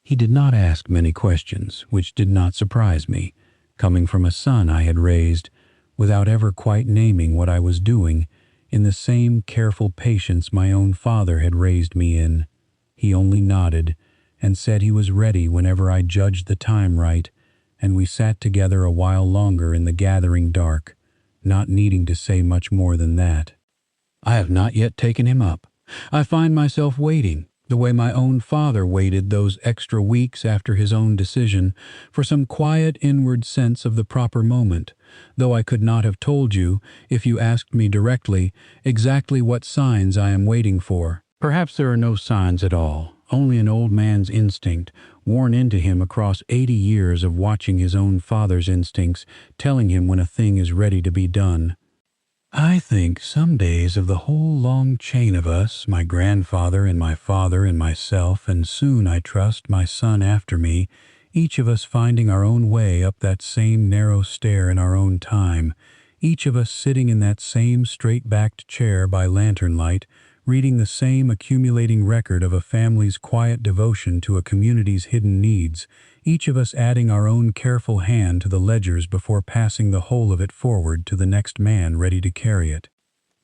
He did not ask many questions, which did not surprise me, coming from a son I had raised, without ever quite naming what I was doing, in the same careful patience my own father had raised me in. He only nodded, and said he was ready whenever I judged the time right, and we sat together a while longer in the gathering dark, not needing to say much more than that. I have not yet taken him up. I find myself waiting, the way my own father waited those extra weeks after his own decision, for some quiet inward sense of the proper moment, though I could not have told you, if you asked me directly, exactly what signs I am waiting for. Perhaps there are no signs at all, only an old man's instinct, worn into him across 80 years of watching his own father's instincts, telling him when a thing is ready to be done. I think some days of the whole long chain of us, my grandfather and my father and myself, and soon, I trust, my son after me, each of us finding our own way up that same narrow stair in our own time, each of us sitting in that same straight-backed chair by lantern light, reading the same accumulating record of a family's quiet devotion to a community's hidden needs, each of us adding our own careful hand to the ledgers before passing the whole of it forward to the next man ready to carry it.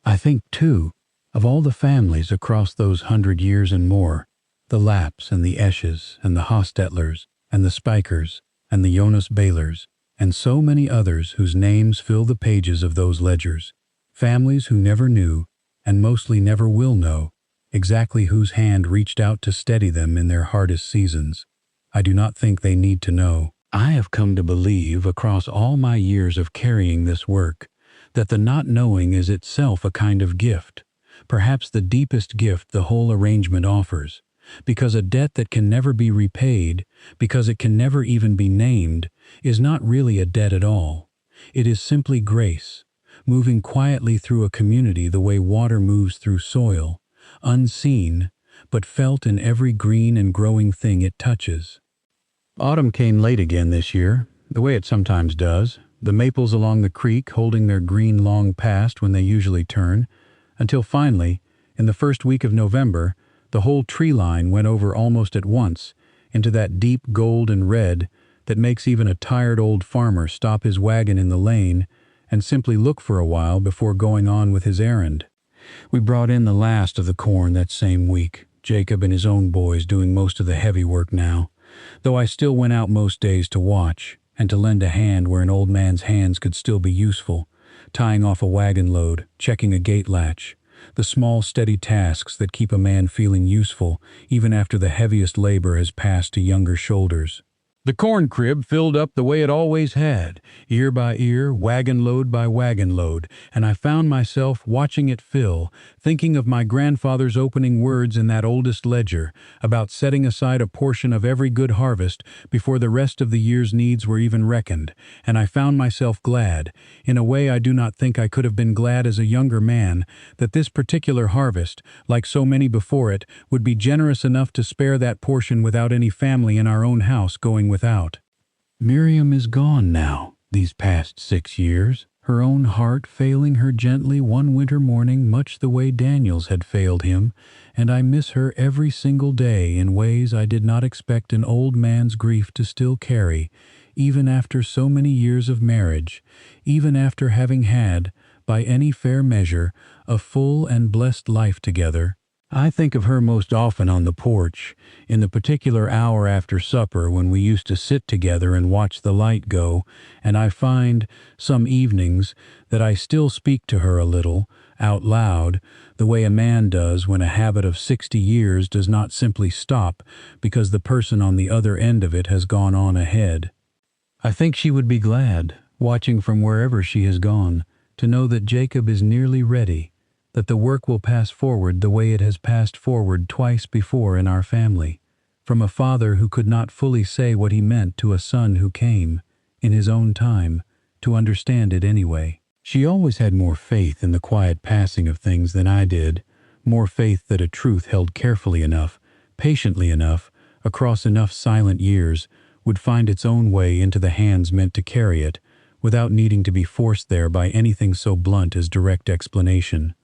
I think, too, of all the families across those 100 years and more, the Lapps and the Esches and the Hostetlers and the Spikers and the Jonas Beilers, and so many others whose names fill the pages of those ledgers, families who never knew, and mostly never will know, exactly whose hand reached out to steady them in their hardest seasons. I do not think they need to know. I have come to believe, across all my years of carrying this work, that the not knowing is itself a kind of gift, perhaps the deepest gift the whole arrangement offers, because a debt that can never be repaid, because it can never even be named, is not really a debt at all. It is simply grace, moving quietly through a community the way water moves through soil, unseen, but felt in every green and growing thing it touches. Autumn came late again this year, the way it sometimes does, the maples along the creek holding their green long past when they usually turn, until finally, in the first week of November, the whole tree line went over almost at once into that deep gold and red that makes even a tired old farmer stop his wagon in the lane and simply look for a while before going on with his errand. We brought in the last of the corn that same week, Jacob and his own boys doing most of the heavy work now, though I still went out most days to watch and to lend a hand where an old man's hands could still be useful, tying off a wagon load, checking a gate latch, the small steady tasks that keep a man feeling useful even after the heaviest labor has passed to younger shoulders. The corn crib filled up the way it always had, ear by ear, wagon load by wagon load, and I found myself watching it fill, thinking of my grandfather's opening words in that oldest ledger about setting aside a portion of every good harvest before the rest of the year's needs were even reckoned, and I found myself glad, in a way I do not think I could have been glad as a younger man, that this particular harvest, like so many before it, would be generous enough to spare that portion without any family in our own house going without. Miriam is gone now, these past 6 years, her own heart failing her gently one winter morning much the way Daniel's had failed him, and I miss her every single day in ways I did not expect an old man's grief to still carry, even after so many years of marriage, even after having had, by any fair measure, a full and blessed life together. I think of her most often on the porch, in the particular hour after supper when we used to sit together and watch the light go, and I find, some evenings, that I still speak to her a little, out loud, the way a man does when a habit of 60 years does not simply stop because the person on the other end of it has gone on ahead. I think she would be glad, watching from wherever she has gone, to know that Jacob is nearly ready, that the work will pass forward the way it has passed forward twice before in our family, from a father who could not fully say what he meant to a son who came, in his own time, to understand it anyway. She always had more faith in the quiet passing of things than I did, more faith that a truth held carefully enough, patiently enough, across enough silent years, would find its own way into the hands meant to carry it, without needing to be forced there by anything so blunt as direct explanation.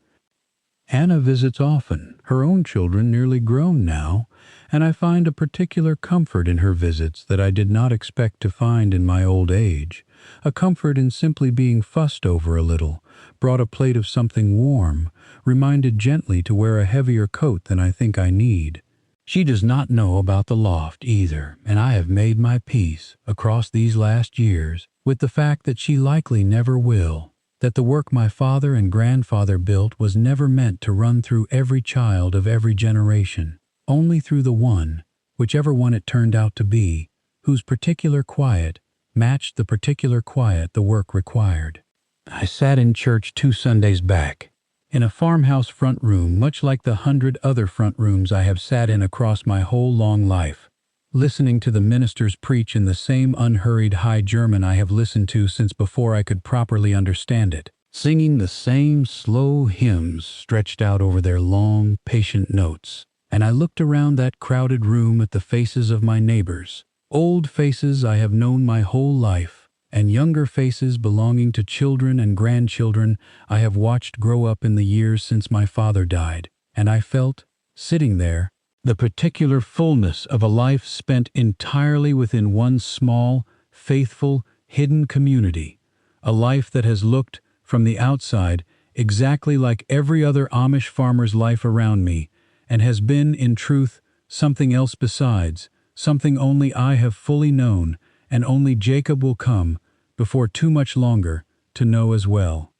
Anna visits often, her own children nearly grown now, and I find a particular comfort in her visits that I did not expect to find in my old age, a comfort in simply being fussed over a little, brought a plate of something warm, reminded gently to wear a heavier coat than I think I need. She does not know about the loft either, and I have made my peace, across these last years, with the fact that she likely never will. That the work my father and grandfather built was never meant to run through every child of every generation, only through the one, whichever one it turned out to be, whose particular quiet matched the particular quiet the work required. I sat in church 2 Sundays back, in a farmhouse front room much like the 100 other front rooms I have sat in across my whole long life, listening to the ministers preach in the same unhurried high German I have listened to since before I could properly understand it, singing the same slow hymns stretched out over their long, patient notes. And I looked around that crowded room at the faces of my neighbors, old faces I have known my whole life, and younger faces belonging to children and grandchildren I have watched grow up in the years since my father died, and I felt, sitting there, the particular fullness of a life spent entirely within one small, faithful, hidden community, a life that has looked, from the outside, exactly like every other Amish farmer's life around me, and has been, in truth, something else besides, something only I have fully known, and only Jacob will come, before too much longer, to know as well.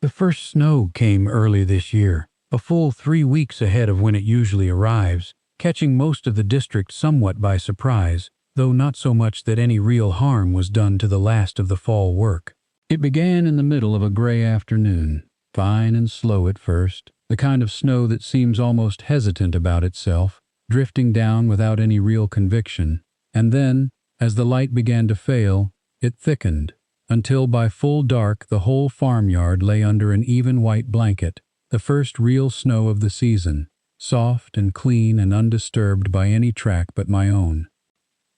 The first snow came early this year, a full 3 weeks ahead of when it usually arrives, catching most of the district somewhat by surprise, though not so much that any real harm was done to the last of the fall work. It began in the middle of a gray afternoon, fine and slow at first, the kind of snow that seems almost hesitant about itself, drifting down without any real conviction, and then, as the light began to fail, it thickened, until by full dark the whole farmyard lay under an even white blanket, the first real snow of the season, soft and clean and undisturbed by any track but my own.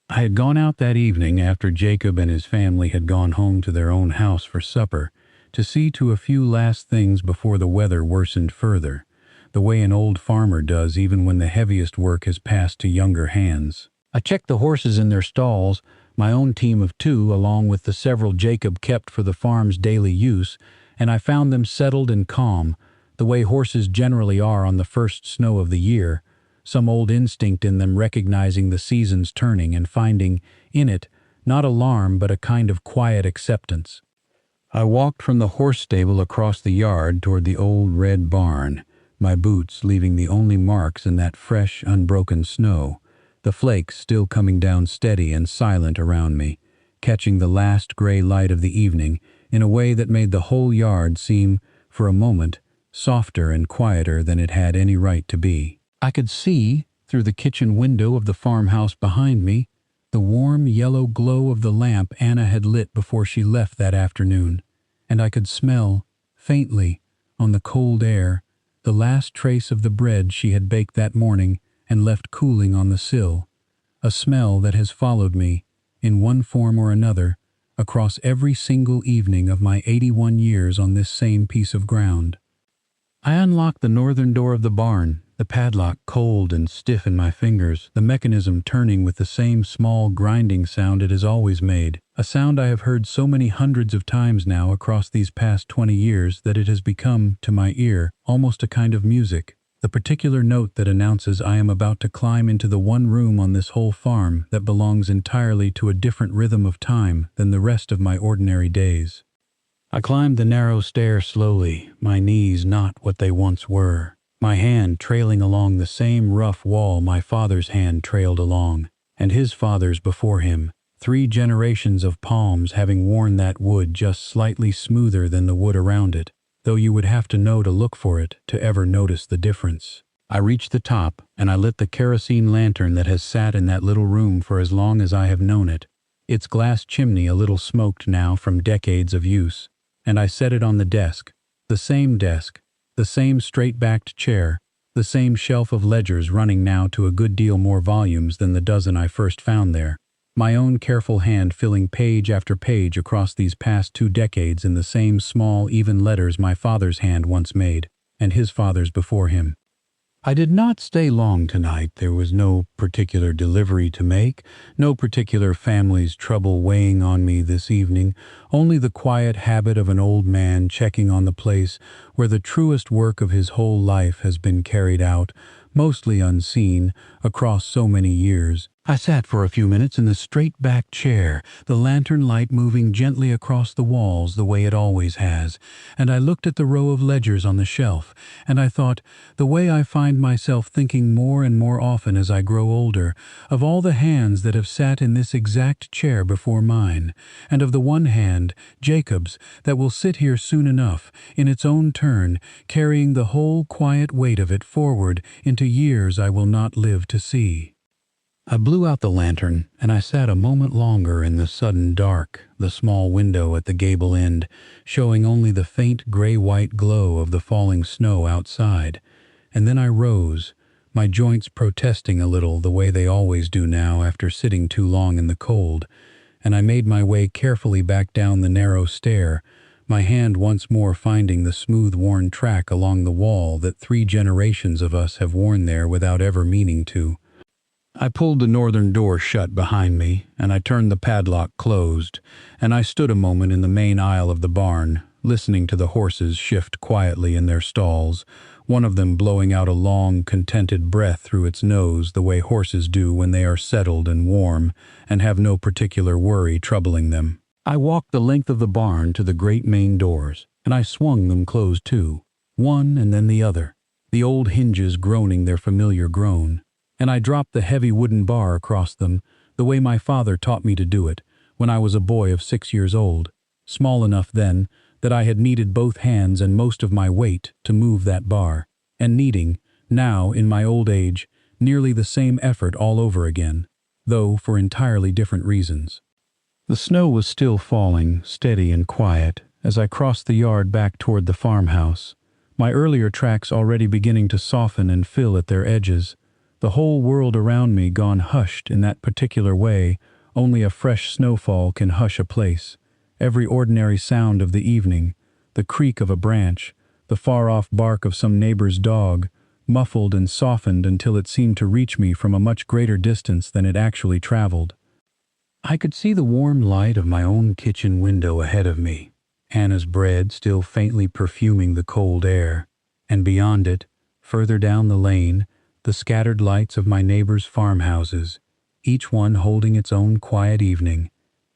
I had gone out that evening after Jacob and his family had gone home to their own house for supper, to see to a few last things before the weather worsened further, the way an old farmer does even when the heaviest work has passed to younger hands. I checked the horses in their stalls, my own team of 2 along with the several Jacob kept for the farm's daily use, and I found them settled and calm, the way horses generally are on the first snow of the year, some old instinct in them recognizing the seasons turning and finding in it not alarm but a kind of quiet acceptance. I walked from the horse stable across the yard toward the old red barn, my boots leaving the only marks in that fresh, unbroken snow, the flakes still coming down steady and silent around me, catching the last gray light of the evening in a way that made the whole yard seem, for a moment, softer and quieter than it had any right to be. I could see, through the kitchen window of the farmhouse behind me, the warm yellow glow of the lamp Anna had lit before she left that afternoon, and I could smell, faintly, on the cold air, the last trace of the bread she had baked that morning and left cooling on the sill, a smell that has followed me, in one form or another, across every single evening of my 81 years on this same piece of ground. I unlocked the northern door of the barn, the padlock cold and stiff in my fingers, the mechanism turning with the same small grinding sound it has always made, a sound I have heard so many hundreds of times now across these past 20 years that it has become, to my ear, almost a kind of music, the particular note that announces I am about to climb into the one room on this whole farm that belongs entirely to a different rhythm of time than the rest of my ordinary days. I climbed the narrow stair slowly, my knees not what they once were, my hand trailing along the same rough wall my father's hand trailed along, and his father's before him, 3 generations of palms having worn that wood just slightly smoother than the wood around it, though you would have to know to look for it to ever notice the difference. I reached the top, and I lit the kerosene lantern that has sat in that little room for as long as I have known it, its glass chimney a little smoked now from decades of use, and I set it on the desk, the same straight-backed chair, the same shelf of ledgers running now to a good deal more volumes than the dozen I first found there, my own careful hand filling page after page across these past 2 decades in the same small, even letters my father's hand once made. and his fathers before him. I did not stay long tonight. There was no particular delivery to make, no particular family's trouble weighing on me this evening, only the quiet habit of an old man checking on the place where the truest work of his whole life has been carried out, mostly unseen, across so many years. I sat for a few minutes in the straight-back chair, the lantern light moving gently across the walls the way it always has, and I looked at the row of ledgers on the shelf, and I thought, the way I find myself thinking more and more often as I grow older, of all the hands that have sat in this exact chair before mine, and of the one hand, Jacob's, that will sit here soon enough, in its own turn, carrying the whole quiet weight of it forward into years I will not live to see. I blew out the lantern, and I sat a moment longer in the sudden dark, the small window at the gable end, showing only the faint gray-white glow of the falling snow outside. And then I rose, my joints protesting a little the way they always do now after sitting too long in the cold, and I made my way carefully back down the narrow stair, my hand once more finding the smooth-worn track along the wall that 3 generations of us have worn there without ever meaning to. I pulled the northern door shut behind me, and I turned the padlock closed, and I stood a moment in the main aisle of the barn, listening to the horses shift quietly in their stalls, one of them blowing out a long, contented breath through its nose the way horses do when they are settled and warm and have no particular worry troubling them. I walked the length of the barn to the great main doors, and I swung them closed too, one and then the other, the old hinges groaning their familiar groan. And I dropped the heavy wooden bar across them, the way my father taught me to do it, when I was a boy of 6 years old, small enough then that I had needed both hands and most of my weight to move that bar, and needing, now in my old age, nearly the same effort all over again, though for entirely different reasons. The snow was still falling, steady and quiet, as I crossed the yard back toward the farmhouse, my earlier tracks already beginning to soften and fill at their edges, the whole world around me gone hushed in that particular way only a fresh snowfall can hush a place. Every ordinary sound of the evening, the creak of a branch, the far-off bark of some neighbor's dog, muffled and softened until it seemed to reach me from a much greater distance than it actually traveled. I could see the warm light of my own kitchen window ahead of me, Anna's bread still faintly perfuming the cold air, and beyond it, further down the lane, the scattered lights of my neighbors' farmhouses, each one holding its own quiet evening,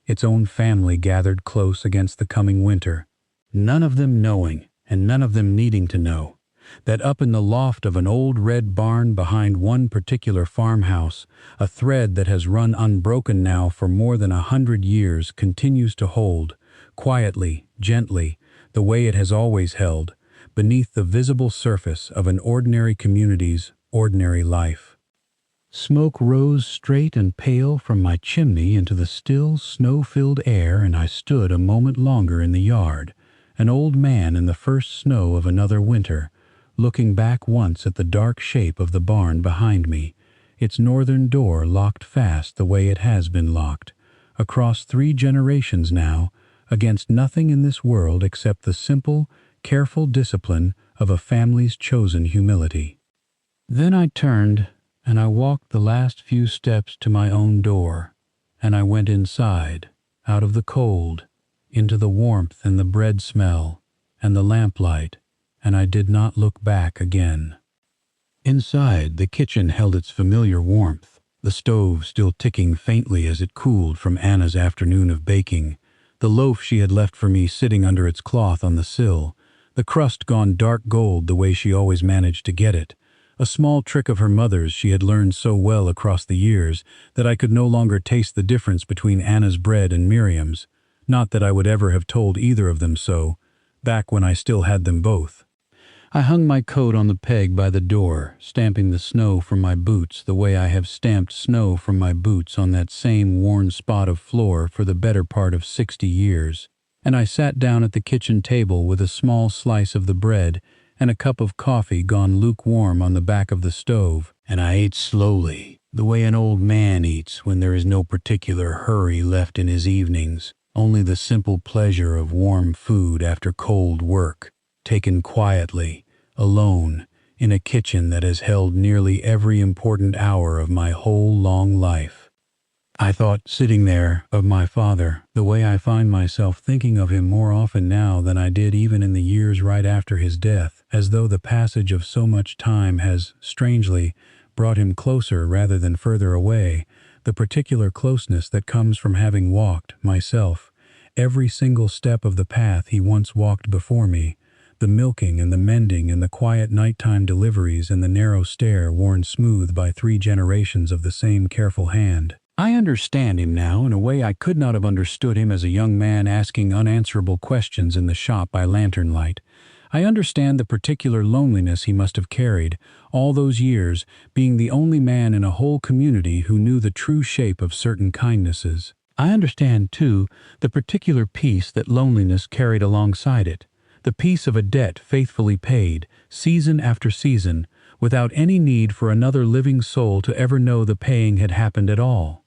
its own family gathered close against the coming winter, none of them knowing, and none of them needing to know, that up in the loft of an old red barn behind one particular farmhouse, a thread that has run unbroken now for more than 100 years continues to hold, quietly, gently, the way it has always held, beneath the visible surface of an ordinary community's ordinary life. Smoke rose straight and pale from my chimney into the still, snow-filled air, and I stood a moment longer in the yard, an old man in the first snow of another winter, looking back once at the dark shape of the barn behind me, its northern door locked fast the way it has been locked, across 3 generations now, against nothing in this world except the simple, careful discipline of a family's chosen humility. Then I turned, and I walked the last few steps to my own door, and I went inside, out of the cold, into the warmth and the bread smell, and the lamplight, and I did not look back again. Inside, the kitchen held its familiar warmth, the stove still ticking faintly as it cooled from Anna's afternoon of baking, the loaf she had left for me sitting under its cloth on the sill, the crust gone dark gold the way she always managed to get it, a small trick of her mother's she had learned so well across the years that I could no longer taste the difference between Anna's bread and Miriam's, not that I would ever have told either of them so, back when I still had them both. I hung my coat on the peg by the door, stamping the snow from my boots the way I have stamped snow from my boots on that same worn spot of floor for the better part of 60 years, and I sat down at the kitchen table with a small slice of the bread and a cup of coffee gone lukewarm on the back of the stove, and I ate slowly, the way an old man eats when there is no particular hurry left in his evenings, only the simple pleasure of warm food after cold work, taken quietly, alone, in a kitchen that has held nearly every important hour of my whole long life. I thought, sitting there, of my father, the way I find myself thinking of him more often now than I did even in the years right after his death, as though the passage of so much time has, strangely, brought him closer rather than further away, the particular closeness that comes from having walked, myself, every single step of the path he once walked before me, the milking and the mending and the quiet nighttime deliveries and the narrow stair worn smooth by 3 generations of the same careful hand. I understand him now in a way I could not have understood him as a young man asking unanswerable questions in the shop by lantern light. I understand the particular loneliness he must have carried, all those years, being the only man in a whole community who knew the true shape of certain kindnesses. I understand, too, the particular peace that loneliness carried alongside it, the peace of a debt faithfully paid, season after season, without any need for another living soul to ever know the paying had happened at all.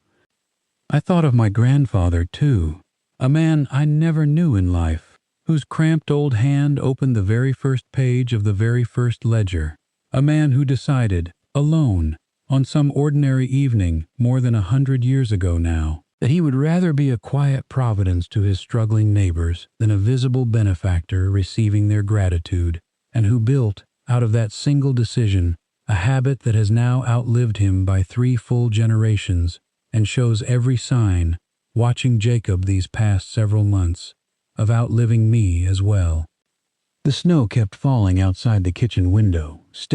I thought of my grandfather, too, a man I never knew in life, whose cramped old hand opened the very first page of the very first ledger, a man who decided, alone, on some ordinary evening more than 100 years ago now, that he would rather be a quiet providence to his struggling neighbors than a visible benefactor receiving their gratitude, and who built, out of that single decision, a habit that has now outlived him by 3 full generations, and shows every sign, watching Jacob these past several months, of outliving me as well. The snow kept falling outside the kitchen window, steady.